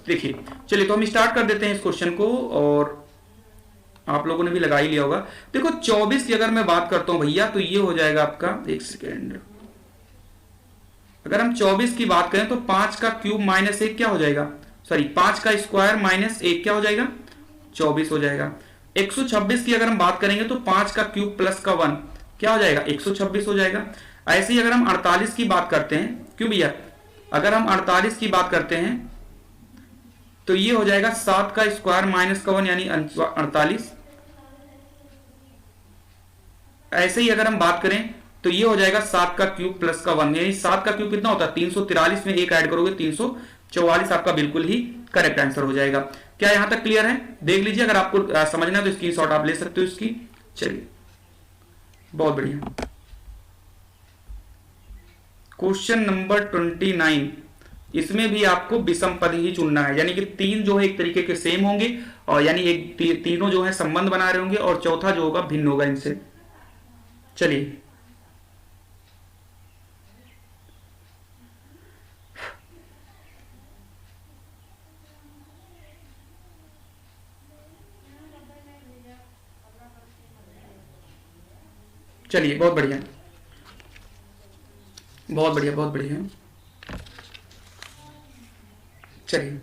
देखिए, चलिए तो हम स्टार्ट कर देते हैं इस क्वेश्चन को, और आप लोगों ने भी लगा ही लिया होगा। देखो 24 की अगर मैं बात करता हूं भैया, तो ये हो जाएगा आपका, एक सेकेंड, अगर हम 24 की बात करें तो 5 का क्यूब माइनस 1 क्या हो जाएगा? सॉरी, 5 का स्क्वायर माइनस 1 क्या हो जाएगा? 24 हो जाएगा। 126 की अगर हम बात करेंगे तो 5 का क्यूब प्लस का 1 क्या हो जाएगा? 126 हो जाएगा। ऐसे ही अगर हम 48 की बात करते हैं, क्यों भैया, अगर हम 48 की बात करते हैं तो ये हो जाएगा 7 का स्क्वायर माइनस का 1 यानी 48। ऐसे ही अगर हम बात करें तो ये हो जाएगा 7 का क्यूब प्लस का 1, यानी 7 का क्यूब कितना होता है? 343 में 1 ऐड करोगे 344 आपका बिल्कुल ही करेक्ट आंसर हो जाएगा। क्या यहां तक क्लियर है? देख लीजिए, अगर आपको समझना है तो स्क्रीनशॉट आप ले सकते हो इसकी। चलिए, बहुत बढ़िया। क्वेश्चन नंबर 29, इसमें भी आपको विषम पद ही चुनना है, यानी कि 3 जो है एक तरीके के सेम होंगे, और यानी एक तीनों जो है संबंध बना रहे होंगे, और चौथा जो होगा भिन्न होगा इनसे। चलिए, चलिए, बहुत बढ़िया, बहुत बढ़िया, बहुत बढ़िया। चलिए,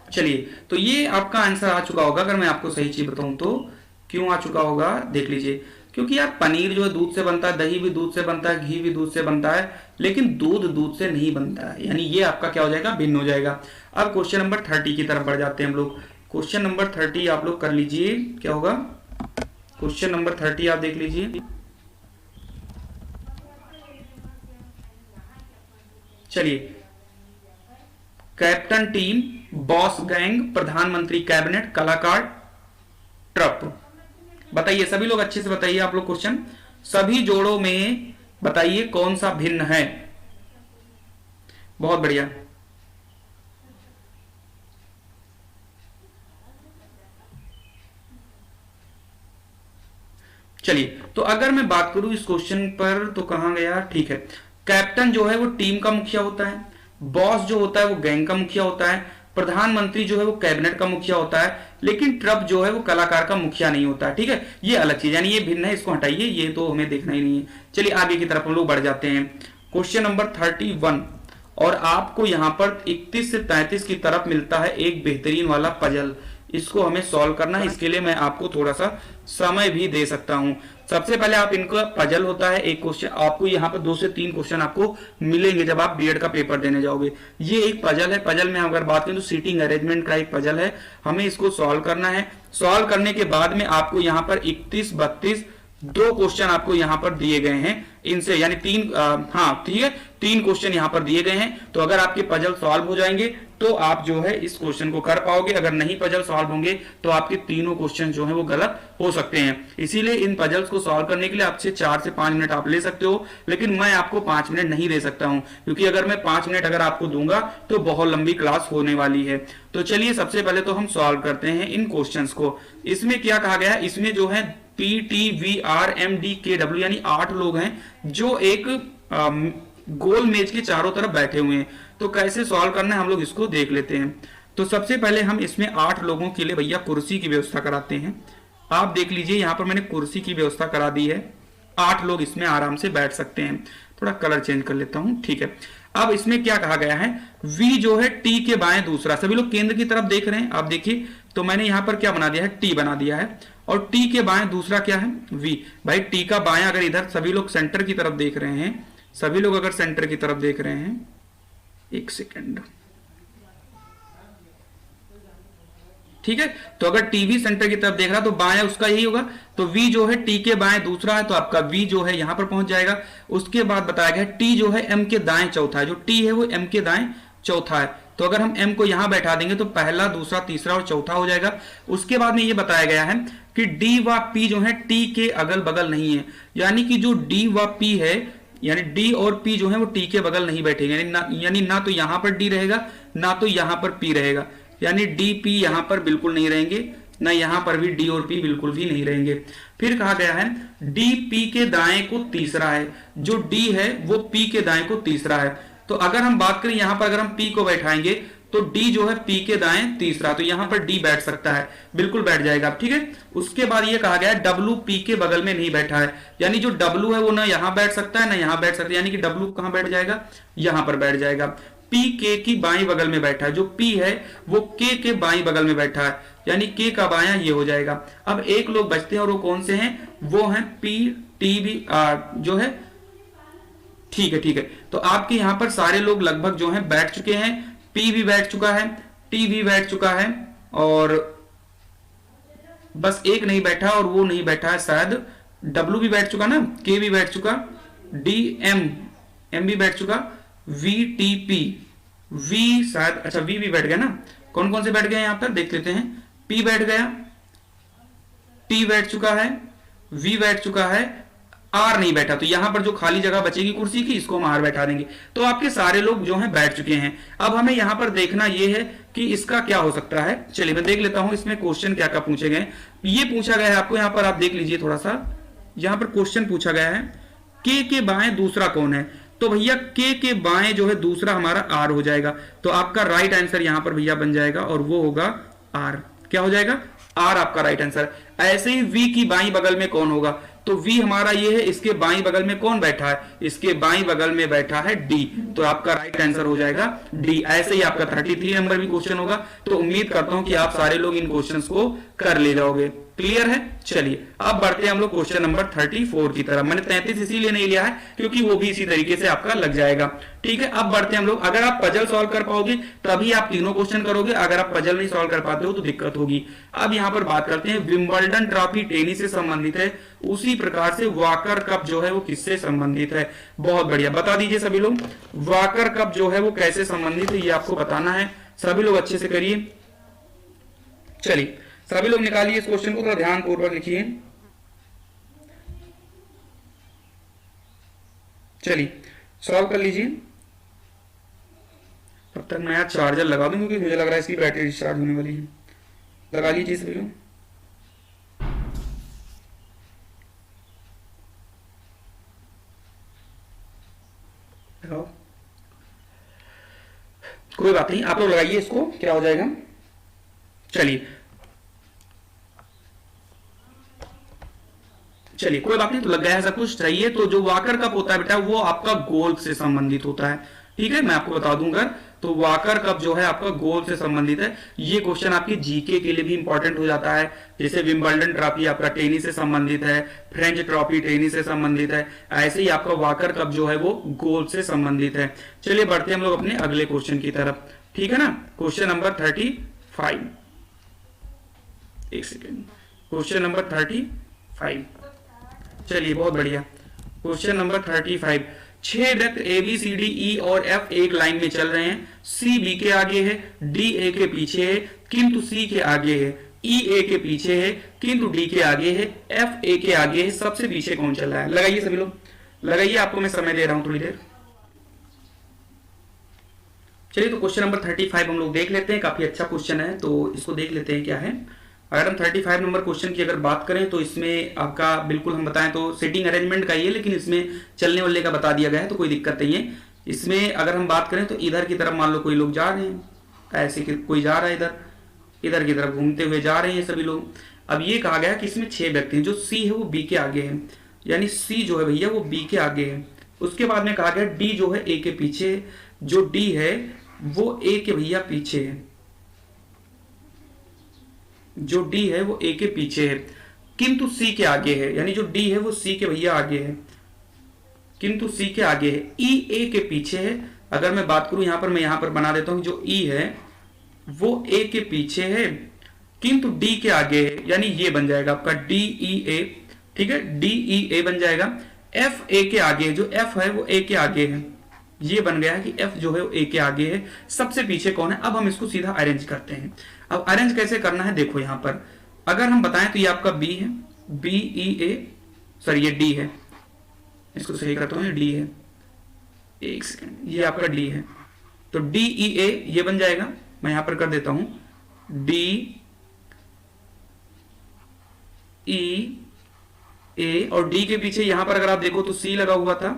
चलिए, तो ये आपका आंसर आ चुका होगा, अगर मैं आपको सही चीज बताऊं तो। क्यों आ चुका होगा? देख लीजिए, क्योंकि यार पनीर जो है दूध से बनता है, दही भी दूध से बनता है, घी भी दूध से बनता है, लेकिन दूध दूध से नहीं बनता है, यानी ये आपका क्या हो जाएगा? भिन्न हो जाएगा। अब क्वेश्चन नंबर 30 की तरफ बढ़ जाते हैं हम लोग। क्वेश्चन नंबर 30 आप लोग कर लीजिए, क्या होगा? क्वेश्चन नंबर 30 आप देख लीजिए। चलिए, कैप्टन टीम, बॉस गैंग, प्रधानमंत्री कैबिनेट, कलाकार ट्रप, बताइए सभी लोग, अच्छे से बताइए आप लोग क्वेश्चन। सभी जोड़ों में बताइए कौन सा भिन्न है। बहुत बढ़िया। चलिए, तो अगर मैं बात करूं इस क्वेश्चन पर तो कहां गया? ठीक है, कैप्टन जो है वो टीम का मुखिया होता है, बॉस जो होता है वो गैंग का मुखिया होता है, प्रधानमंत्री जो है वो कैबिनेट का मुखिया होता है, लेकिन ट्रप जो है वो कलाकार का मुखिया नहीं होता है। ठीक है, ये अलग चीज, यानी ये भिन्न है, इसको हटाइए, ये तो हमें देखना ही नहीं है। चलिए आगे की तरफ हम लोग बढ़ जाते हैं। क्वेश्चन नंबर 31, और आपको यहां पर 31 से 33 की तरफ मिलता है एक बेहतरीन वाला पजल। इसको हमें सॉल्व करना है, इसके लिए मैं आपको थोड़ा सा समय भी दे सकता हूं। सबसे पहले आप इनका पजल होता है, एक क्वेश्चन आपको यहाँ पर 2 से 3 क्वेश्चन आपको मिलेंगे जब आप बीएड का पेपर देने जाओगे। ये एक पजल है, पजल में अगर बात करें तो सीटिंग अरेंजमेंट का एक पजल है, हमें इसको सॉल्व करना है। सॉल्व करने के बाद में आपको यहाँ पर 31, 32 2 क्वेश्चन आपको यहाँ पर दिए गए हैं इनसे, यानी 3, हाँ ठीक है, 3 क्वेश्चन यहाँ पर दिए गए हैं। तो अगर आपके पजल सॉल्व हो जाएंगे तो आप जो है इस क्वेश्चन को कर पाओगे, अगर नहीं पजल सॉल्व होंगे तो आपके तीनों क्वेश्चन जो है वो गलत हो सकते हैं। इसीलिए इन पजल्स को सॉल्व करने के लिए आपसे 4 से 5 मिनट आप ले सकते हो, लेकिन मैं आपको 5 मिनट नहीं दे सकता हूं, क्योंकि अगर मैं 5 मिनट अगर आपको दूंगा तो बहुत लंबी क्लास होने वाली है। तो चलिए सबसे पहले तो हम सॉल्व करते हैं इन क्वेश्चन को। इसमें क्या कहा गया है? इसमें जो है PTVRMDKW यानी 8 लोग हैं जो एक गोल मेज के चारों तरफ बैठे हुए हैं। तो कैसे सॉल्व करना है हम लोग इसको देख लेते हैं। तो सबसे पहले हम इसमें 8 लोगों के लिए भैया कुर्सी की व्यवस्था कराते हैं। आप देख लीजिए यहां पर मैंने कुर्सी की व्यवस्था करा दी है, 8 लोग इसमें आराम से बैठ सकते हैं। थोड़ा कलर चेंज कर लेता हूं, ठीक है। अब इसमें क्या कहा गया है, V जो है T के बाएं दूसरा, सभी लोग केंद्र की तरफ देख रहे हैं, आप देखिए तो मैंने यहां पर क्या बना दिया है, T बना दिया है, और T के बाएं दूसरा क्या है, V। भाई T का बायां, अगर इधर सभी लोग सेंटर की तरफ देख रहे हैं, सभी लोग अगर सेंटर की तरफ देख रहे हैं, एक सेकेंड, ठीक है। तो अगर टीवी सेंटर की तरफ देख रहा तो बायां उसका यही होगा, तो V जो है T के बाएं दूसरा है, तो आपका V जो है यहां पर पहुंच जाएगा। उसके बाद बताया गया है T जो है M के दाएं चौथा है, जो T है वो M के दाएं चौथा है, तो अगर हम M को यहां बैठा देंगे तो पहला, दूसरा, तीसरा और चौथा हो जाएगा। उसके बाद में ये बताया गया है कि D व P जो है T के अगल बगल नहीं है, यानी कि जो D व P है, यानी D और P जो है वो T के बगल नहीं बैठेंगे, यानी ना तो यहां पर D रहेगा ना तो यहां पर P रहेगा, यानी डी पी यहां पर बिल्कुल नहीं रहेंगे, ना यहां पर भी डी और पी बिल्कुल भी नहीं रहेंगे। फिर कहा गया है डी पी के दाएं को तीसरा है, जो डी है वो पी के दाएं को तीसरा है। तो अगर हम बात करें यहां पर, अगर हम पी को बैठाएंगे तो डी जो है पी के दाएं तीसरा, तो यहां पर डी बैठ सकता है, बिल्कुल बैठ जाएगा, ठीक है। उसके बाद ये कहा गया है डब्लू पी के बगल में नहीं बैठा है, यानी जो डब्लू है वो ना यहां बैठ सकता है ना यहां बैठ सकता है, यानी कि डब्लू कहां बैठ जाएगा, यहां पर बैठ जाएगा। P के की बाई बगल में बैठा है, जो P है वो K के बाई बगल में बैठा है, यानी K का बायां ये हो जाएगा। अब एक लोग बचते हैं और वो कौन से हैं, वो हैं P T भी जो है, ठीक है, ठीक है। तो आपके यहां पर सारे लोग लगभग जो हैं बैठ चुके हैं, P भी बैठ चुका है, T भी बैठ चुका है, और बस एक नहीं बैठा, और वो नहीं बैठा है शायद W भी बैठ चुका ना, K भी बैठ चुका, D M भी बैठ चुका, VTP V शायद, अच्छा V भी बैठ गया ना। कौन कौन से बैठ गए यहां पर देख लेते हैं, P बैठ गया, T बैठ चुका है, V बैठ चुका है, R नहीं बैठा, तो यहां पर जो खाली जगह बचेगी कुर्सी की, इसको हम R बैठा देंगे। तो आपके सारे लोग जो हैं बैठ चुके हैं। अब हमें यहां पर देखना यह है कि इसका क्या हो सकता है। चलिए मैं देख लेता हूं इसमें क्वेश्चन क्या क्या पूछे गए। ये पूछा गया है आपको, यहां पर आप देख लीजिए थोड़ा सा, यहां पर क्वेश्चन पूछा गया है K के बाएं दूसरा कौन है, तो भैया K के बाएं जो है दूसरा हमारा R हो जाएगा, तो आपका राइट आंसर यहां पर भैया बन जाएगा, और वो होगा R। क्या हो जाएगा, R आपका राइट आंसर। ऐसे ही V की बाईं बगल में कौन होगा, तो V हमारा ये है, इसके बाईं बगल में कौन बैठा है, इसके बाईं बगल में बैठा है D, तो आपका राइट आंसर हो जाएगा D। ऐसे ही आपका 33 नंबर भी क्वेश्चन होगा। तो उम्मीद करता हूं कि आप सारे लोग इन क्वेश्चंस को कर ले जाओगे। क्लियर है। चलिए अब बढ़ते हैं हम लोग क्वेश्चन नंबर 34 की तरफ। मैंने 33 इसीलिए नहीं लिया है क्योंकि वो भी इसी तरीके से आपका लग जाएगा, ठीक है। अब बढ़ते हैं हम लोग, अगर आप पजल सॉल्व कर पाओगे तभी आप तीनों क्वेश्चन करोगे, अगर आप पजल नहीं सॉल्व कर पाते हो तो दिक्कत होगी। अब यहां पर बात करते हैं, विंबलडन ट्रॉफी टेनिस से संबंधित है, उसी प्रकार से वॉकर कप जो है वो किससे संबंधित है। बहुत बढ़िया, बता दीजिए सभी लोग, वॉकर कप जो है वो कैसे संबंधित है, ये आपको बताना है। सभी लोग अच्छे से करिए। चलिए सभी लोग निकालिए इस क्वेश्चन को, थोड़ा ध्यान पूर्वक लिखिए। चलिए सॉल्व कर लीजिए। तब तक मैं चार्जर लगा दूं क्योंकि मुझे लग रहा है इसकी बैटरी डिस्चार्ज होने वाली है। लगा लीजिए सभी लोग। लगाओ, कोई बात नहीं, आप लोग लगाइए इसको, क्या हो जाएगा। चलिए कोई बात नहीं, तो लग गया है सब कुछ सही है। तो जो वॉकर कप होता है बेटा वो आपका गोल्फ से संबंधित होता है, ठीक है। मैं आपको बता दूंगा, तो वॉकर कप जो है आपका गोल्फ से संबंधित है। ये क्वेश्चन आपकी जीके के लिए भी इंपॉर्टेंट हो जाता है, जैसे विंबलडन ट्रॉफी आपका टेनिस से संबंधित है, फ्रेंच ट्रॉफी टेनिस से संबंधित है, ऐसे ही आपका वॉकर कप जो है वो गोल्फ से संबंधित है। चलिए बढ़ते हैं हम लोग अपने अगले क्वेश्चन की तरफ, ठीक है ना। क्वेश्चन नंबर 35, एक सेकेंड, क्वेश्चन नंबर 35। चलिए बहुत बढ़िया, क्वेश्चन नंबर 35। 6 वृत्त ABCDE और F एक लाइन में चल रहे हैं। C B के आगे है, D A के पीछे है किंतु C के आगे है, E A के पीछे है किंतु D के आगे है, F A के आगे है। सबसे पीछे कौन चल रहा है, लगाइए सभी लोग, लगाइए, आपको मैं समय दे रहा हूं थोड़ी देर। चलिए तो क्वेश्चन नंबर 35 हम लोग देख लेते हैं, काफी अच्छा क्वेश्चन है, तो इसको देख लेते हैं क्या है। अगर हम 35 नंबर क्वेश्चन की अगर बात करें तो इसमें आपका बिल्कुल हम बताएं तो सीटिंग अरेंजमेंट का ही है, लेकिन इसमें चलने वाले का बता दिया गया है, तो कोई दिक्कत नहीं है। इसमें अगर हम बात करें तो इधर की तरफ मान लो कोई लोग जा रहे हैं, ऐसे कि कोई जा रहा है इधर, इधर की तरफ घूमते हुए जा रहे हैं सभी लोग। अब ये कहा गया कि इसमें 6 व्यक्ति हैं, जो सी है वो बी के आगे है, यानी सी जो है भैया वो बी के आगे है। उसके बाद में कहा गया डी जो है ए के पीछे है, जो डी है वो ए के भैया पीछे है, जो डी है वो ए के पीछे है, किंतु सी के आगे है, यानी जो डी है वो सी के भैया आगे है, किंतु सी के आगे है। ई ए के पीछे है। अगर मैं बात करूं यहां पर, मैं यहां पर बना देता हूं, जो ई है वो ए के पीछे है किंतु डी के आगे है, यानी ये बन जाएगा आपका डी ई ए, ठीक है, डी ई ए बन जाएगा। एफ ए के आगे है, जो एफ है वो ए के आगे है, ये बन गया है कि एफ जो है वो ए के आगे है। सबसे पीछे कौन है? अब हम इसको सीधा अरेंज करते हैं। अब अरेंज कैसे करना है देखो, यहां पर अगर हम बताएं तो ये आपका बी है, बी ई ए, सॉरी ये डी है, इसको सही करता हूं, ये डी है, एक सेकेंड, ये आपका डी है, तो डी ई ए ये बन जाएगा। मैं यहां पर कर देता हूं डी ई ए, और डी के पीछे यहां पर अगर आप देखो तो सी लगा हुआ था,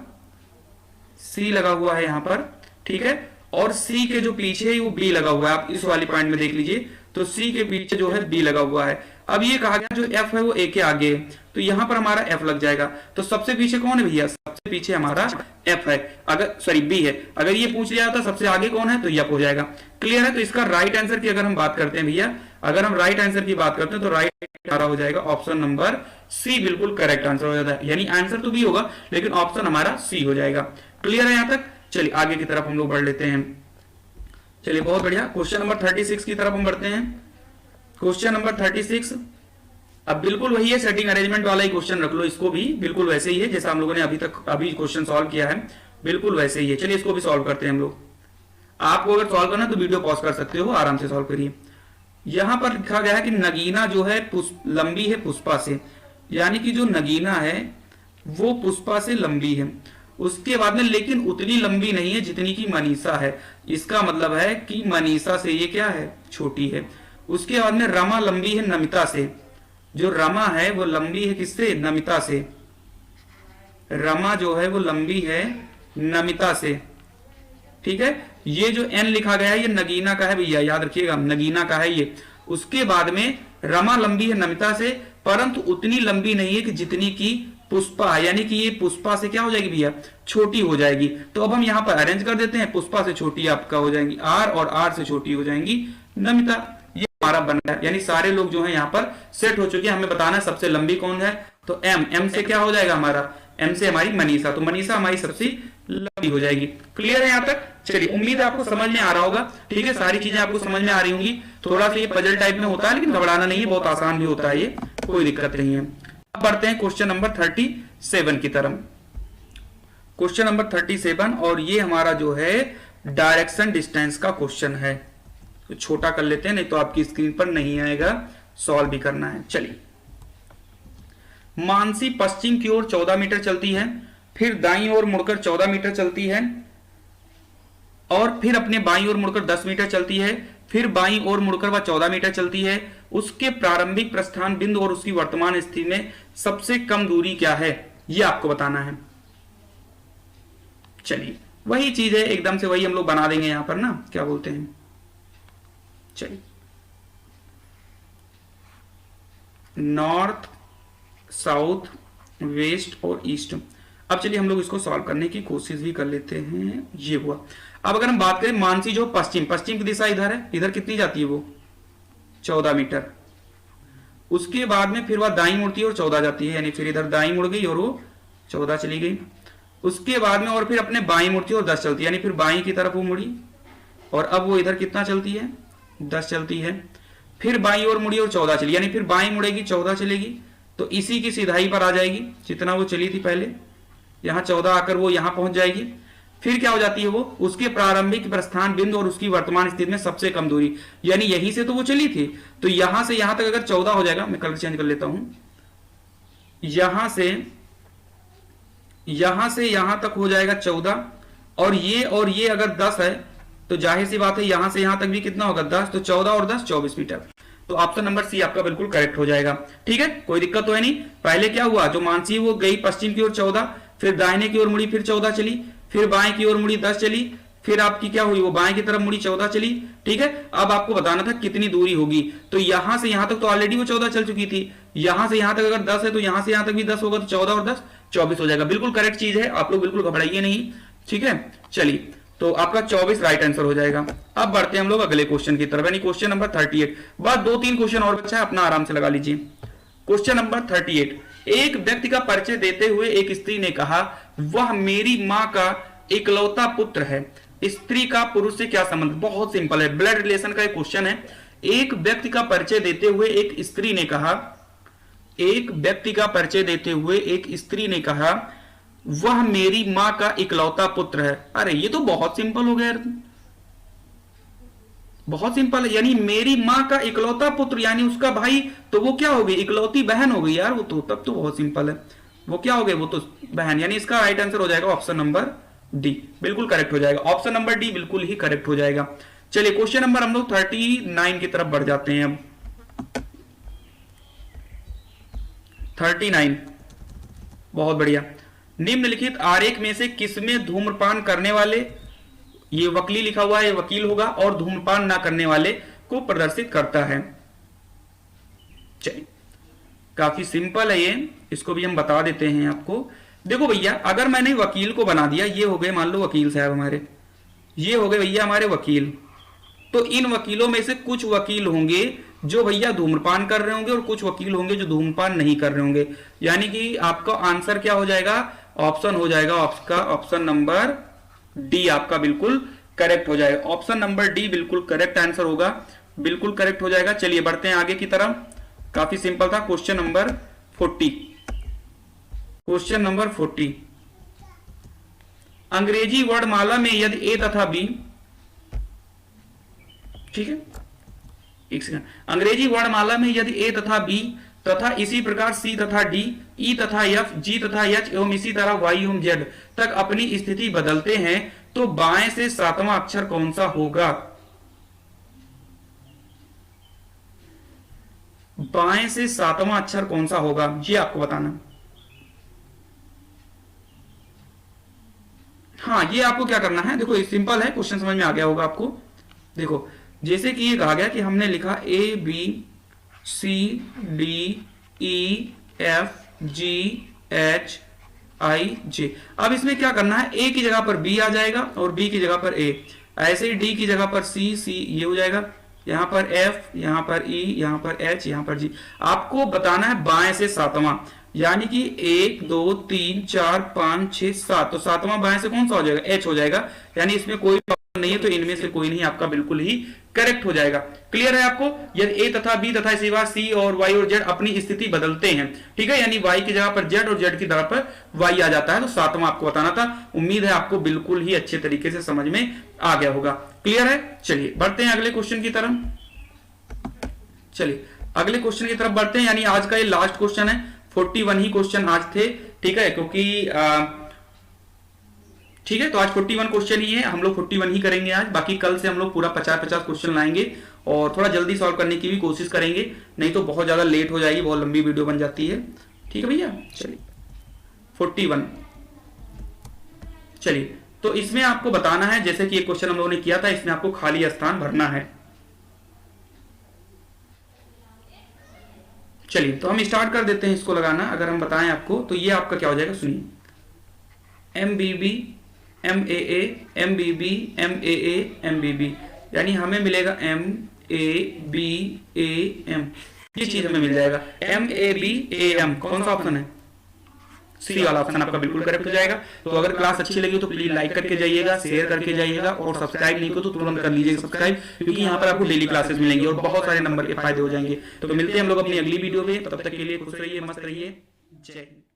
सी लगा हुआ है यहां पर, ठीक है, और सी के जो पीछे है वो बी लगा हुआ है। आप इस वाली पॉइंट में देख लीजिए, तो सी के पीछे जो है बी लगा हुआ है। अब ये कहा गया जो एफ है वो ए के आगे है, तो यहां पर हमारा एफ लग जाएगा। तो सबसे पीछे कौन है भैया? सबसे पीछे हमारा एफ है, अगर सॉरी बी है। अगर ये पूछ लिया था सबसे आगे कौन है, तो एफ हो जाएगा। क्लियर है? तो इसका राइट आंसर की अगर हम बात करते हैं भैया, अगर हम राइट आंसर की बात करते हैं तो राइट हमारा हो जाएगा ऑप्शन नंबर सी, बिल्कुल करेक्ट आंसर हो जाता है। यानी आंसर तो बी होगा लेकिन ऑप्शन हमारा सी हो जाएगा। क्लियर है यहां तक? चलिए आगे की तरफ हम लोग बढ़ लेते हैं। चलिए बहुत बढ़िया, क्वेश्चन नंबर 36 की तरफ हम बढ़ते हैं। क्वेश्चन नंबर 36 अब बिल्कुल वही है, सेटिंग अरेंजमेंट वाला ही क्वेश्चन रख लो, इसको भी बिल्कुल वैसे ही है जैसा हम लोगों ने अभी क्वेश्चन सॉल्व किया है, बिल्कुल वैसे ही है। चलिए इसको भी सॉल्व करते हैं हम लोग। आपको अगर सॉल्व करना है तो वीडियो पॉज कर सकते हो, आराम से सॉल्व करिए। यहां पर लिखा गया है कि नगीना जो है लंबी है पुष्पा से, यानी कि जो नगीना है वो पुष्पा से लंबी है। उसके बाद में लेकिन उतनी लंबी नहीं है जितनी की मनीषा है, इसका मतलब है कि मनीषा से ये क्या है? छोटी है। उसके बाद में रमा लंबी है नमिता से, जो रमा है वो लंबी है किससे? नमिता से। रमा जो है वो लंबी है नमिता से, ठीक है। ये जो एन लिखा गया है ये नगीना का है भैया, याद रखिएगा, नगीना का है ये। उसके बाद में रमा लंबी है नमिता से, परंतु उतनी लंबी नहीं है कि जितनी की पुष्पा है, यानी कि ये पुष्पा से क्या हो जाएगी भैया? छोटी हो जाएगी। तो अब हम यहां पर अरेंज कर देते हैं, पुष्पा से छोटी आपका हो जाएंगी आर, और आर से छोटी हो जाएंगी नमिता। ये हमारा बन रहा है, यानी सारे लोग जो है यहाँ पर सेट हो चुके हैं। हमें बताना है सबसे लंबी कौन है, तो एम, एम से क्या हो जाएगा हमारा? एम से हमारी मनीषा, तो मनीषा हमारी सबसे लंबी हो जाएगी। क्लियर है यहाँ तक? चलिए उम्मीद है आपको समझ में आ रहा होगा, ठीक है, सारी चीजें आपको समझ में आ रही होंगी। थोड़ा सा ये पजल टाइप में होता है लेकिन घबराना नहीं है, बहुत आसान भी होता है ये, कोई दिक्कत नहीं है। अब बढ़ते हैं क्वेश्चन नंबर 37 की तरफ। क्वेश्चन नंबर 37, और ये हमारा जो है डायरेक्शन डिस्टेंस का क्वेश्चन है। तो छोटा कर लेते हैं, नहीं तो आपकी स्क्रीन पर नहीं आएगा, सॉल्व भी करना है। चलिए, मानसी पश्चिम की ओर 14 मीटर चलती है, फिर दाईं ओर मुड़कर 14 मीटर चलती है, और फिर अपने बाईं ओर मुड़कर 10 मीटर चलती है, फिर बाईं ओर मुड़कर वह 14 मीटर चलती है। उसके प्रारंभिक प्रस्थान बिंदु और उसकी वर्तमान स्थिति में सबसे कम दूरी क्या है, यह आपको बताना है। चलिए वही चीज है, एकदम से वही हम लोग बना देंगे यहां पर ना, क्या बोलते हैं। चलिए, नॉर्थ, साउथ, वेस्ट और ईस्ट। अब चलिए हम लोग इसको सॉल्व करने की कोशिश भी कर लेते हैं। ये हुआ। अब अगर हम बात करें, मानसी जो पश्चिम, पश्चिम की दिशा इधर है, इधर कितनी जाती है वो? 14 मीटर। उसके बाद में फिर वह दाईं मुड़ती है और 14 जाती है, यानी फिर इधर दाईं मुड़ गई और वो 14 चली गई। उसके बाद में और फिर अपने बाईं मुड़ती है और 10 चलती है, यानी फिर बाईं की तरफ वो मुड़ी, और अब वो इधर कितना चलती है? 10 चलती है। फिर बाईं ओर मुड़ी और 14 चली, यानी फिर बाईं मुड़ेगी 14 चलेगी, तो इसी की सीधाई पर आ जाएगी जितना वो चली थी पहले। यहां 14 आकर वो यहां पहुंच जाएगी। फिर क्या हो जाती है वो? उसके प्रारंभिक प्रस्थान बिंदु और उसकी वर्तमान स्थिति में सबसे कम दूरी, यानी यहीं से तो वो चली थी, तो यहां से यहां तक अगर 14 हो जाएगा, मैं कलर चेंज कर लेता हूं, यहां से यहां तक हो जाएगा 14, और ये अगर 10 है तो जाहिर सी बात है यहां से यहां तक भी कितना होगा? 10, तो 14 और 10 24 मीटर। तो ऑप्शन नंबर सी आपका बिल्कुल करेक्ट हो जाएगा। ठीक है, कोई दिक्कत तो है नहीं। पहले क्या हुआ, जो मानसी वो गई पश्चिम की ओर 14, फिर दाहिने की ओर मुड़ी, फिर 14 चली, फिर बाएं की ओर मुड़ी 10 चली, फिर आपकी क्या हुई, वो बाएं की तरफ मुड़ी 14 चली। ठीक है, अब आपको बताना था कितनी दूरी होगी, तो यहां से यहां तक तो ऑलरेडी वो 14 चल चुकी थी, यहां से यहां तक अगर 10 है तो यहां से यहां तक भी 10 होगा, तो 14 और 10 24 हो जाएगा। बिल्कुल करेक्ट चीज है, आप लोग बिल्कुल घबराइए नहीं। ठीक है, चलिए तो आपका 24 राइट आंसर हो जाएगा। अब बढ़ते हैं हम लोग अगले क्वेश्चन की तरफ, यानी क्वेश्चन नंबर 38। बस 2-3 क्वेश्चन और बचा है, अपना आराम से लगा लीजिए। क्वेश्चन नंबर 38, एक व्यक्ति का परिचय देते हुए एक स्त्री ने कहा, वह मेरी मां का इकलौता पुत्र है। स्त्री का पुरुष से क्या संबंध? बहुत सिंपल है, ब्लड रिलेशन का एक क्वेश्चन है। एक व्यक्ति का परिचय देते हुए एक स्त्री ने कहा, एक व्यक्ति का परिचय देते हुए एक स्त्री ने कहा, वह मेरी मां का इकलौता पुत्र है। अरे ये तो बहुत सिंपल हो गया यार, बहुत सिंपल है। यानी मेरी मां का इकलौता पुत्र यानी उसका भाई, तो वो क्या हो गई, इकलौती बहन हो गई यार वो तो, तब तो बहुत सिंपल है। वो क्या हो गए, वो तो बहन, यानी इसका राइट आंसर हो जाएगा ऑप्शन नंबर डी, बिल्कुल करेक्ट हो जाएगा। ऑप्शन नंबर डी बिल्कुल ही करेक्ट हो जाएगा। चलिए क्वेश्चन नंबर हम लोग 39 की तरफ बढ़ जाते हैं। अब 39, बहुत बढ़िया। निम्नलिखित आरेख में से किसमें धूम्रपान करने वाले, ये वकील लिखा हुआ है, ये वकील होगा, और धूम्रपान ना करने वाले को प्रदर्शित करता है। चलिए काफी सिंपल है ये, इसको भी हम बता देते हैं आपको। देखो भैया, अगर मैंने वकील को बना दिया, ये हो गए मान लो वकील साहब हमारे, ये हो गए भैया हमारे वकील, तो इन वकीलों में से कुछ वकील होंगे जो भैया धूम्रपान कर रहे होंगे और कुछ वकील होंगे जो धूम्रपान नहीं कर रहे होंगे। यानी कि आपका आंसर क्या हो जाएगा, ऑप्शन हो जाएगा आपका ऑप्शन नंबर डी, आपका बिल्कुल करेक्ट हो जाएगा। ऑप्शन नंबर डी बिल्कुल करेक्ट आंसर होगा, बिल्कुल करेक्ट हो जाएगा। चलिए बढ़ते हैं आगे की तरफ, काफी सिंपल था। क्वेश्चन नंबर 40, क्वेश्चन नंबर 40, अंग्रेजी वर्णमाला में यदि ए तथा बी, ठीक है एक सेकंड, अंग्रेजी वर्णमाला में यदि ए तथा बी तथा इसी प्रकार सी तथा डी, ई तथा एफ, जी तथा एच एवं इसी तरह वाई एवं जेड तक अपनी स्थिति बदलते हैं, तो बाएं से सातवां अक्षर कौन सा होगा? बाएं से सातवां अक्षर कौन सा होगा, ये आपको बताना। हाँ, ये आपको क्या करना है, देखो सिंपल है, क्वेश्चन समझ में आ गया होगा आपको। देखो जैसे कि ये कहा गया कि हमने लिखा A B C D E F G H I J. अब इसमें क्या करना है, ए की जगह पर बी आ जाएगा और बी की जगह पर ए, ऐसे ही डी की जगह पर सी, सी ये हो जाएगा, यहां पर एफ, यहां पर ई, यहां पर एच, यहां पर जी। आपको बताना है बाएं से सातवां, यानी कि 1 2 3 4 5 6 7, तो सातवां बाएं से कौन सा हो जाएगा, एच हो जाएगा। यानी इसमें कोई नहीं है, तो इनमें से कोई नहीं, आपका बिल्कुल ही करेक्ट हो जाएगा। क्लियर है आपको? यदि ए तथा बी तथा इसी बार सी और वाई और जेड अपनी स्थिति बदलते हैं, ठीक है, यानी वाई की जगह पर जेड और जेड की जगह पर वाई आ जाता है, तो सातवां आपको बताना था। उम्मीद है आपको बिल्कुल ही अच्छे तरीके से समझ में आ गया होगा। क्लियर है? चलिए बढ़ते हैं अगले क्वेश्चन की तरफ। चलिए अगले क्वेश्चन की तरफ बढ़ते हैं, यानी आज का ये लास्ट क्वेश्चन है। 41 ही क्वेश्चन आज थे, ठीक है, क्योंकि ठीक है, तो आज 41 क्वेश्चन ही है, हम लोग 41 ही करेंगे आज। बाकी कल से हम लोग पूरा 50-50 क्वेश्चन लाएंगे और थोड़ा जल्दी सॉल्व करने की भी कोशिश करेंगे, नहीं तो बहुत ज्यादा लेट हो जाएगी, बहुत लंबी वीडियो बन जाती है। ठीक है भैया, चलिए 41। चलिए तो इसमें आपको बताना है, जैसे कि एक क्वेश्चन हम लोगों ने किया था, इसमें आपको खाली स्थान भरना है। चलिए तो हम स्टार्ट कर देते हैं इसको लगाना। अगर हम बताएं आपको तो ये आपका क्या हो जाएगा, सुनिए, MBB MAA MBB MAA MBB, यानी हमें मिलेगा MABAM, ये चीज हमें मिल जाएगा। MABAM कौन सा ऑप्शन है, सी वाला ऑप्शन आपका बिल्कुल करेक्ट हो जाएगा। तो अगर क्लास अच्छी लगी तो प्लीज लाइक करके जाइएगा, शेयर करके जाइएगा, और सब्सक्राइब नहीं को तो तुरंत कर लीजिएगा सब्सक्राइब, क्योंकि यहाँ पर आपको डेली क्लासेस मिलेंगी और बहुत सारे नंबर के फायदे हो जाएंगे। तो मिलते हैं हम लोग अपनी अगली वीडियो में, तब तक के लिए खुश रहिए, मस्त रहिए, जय हिंद।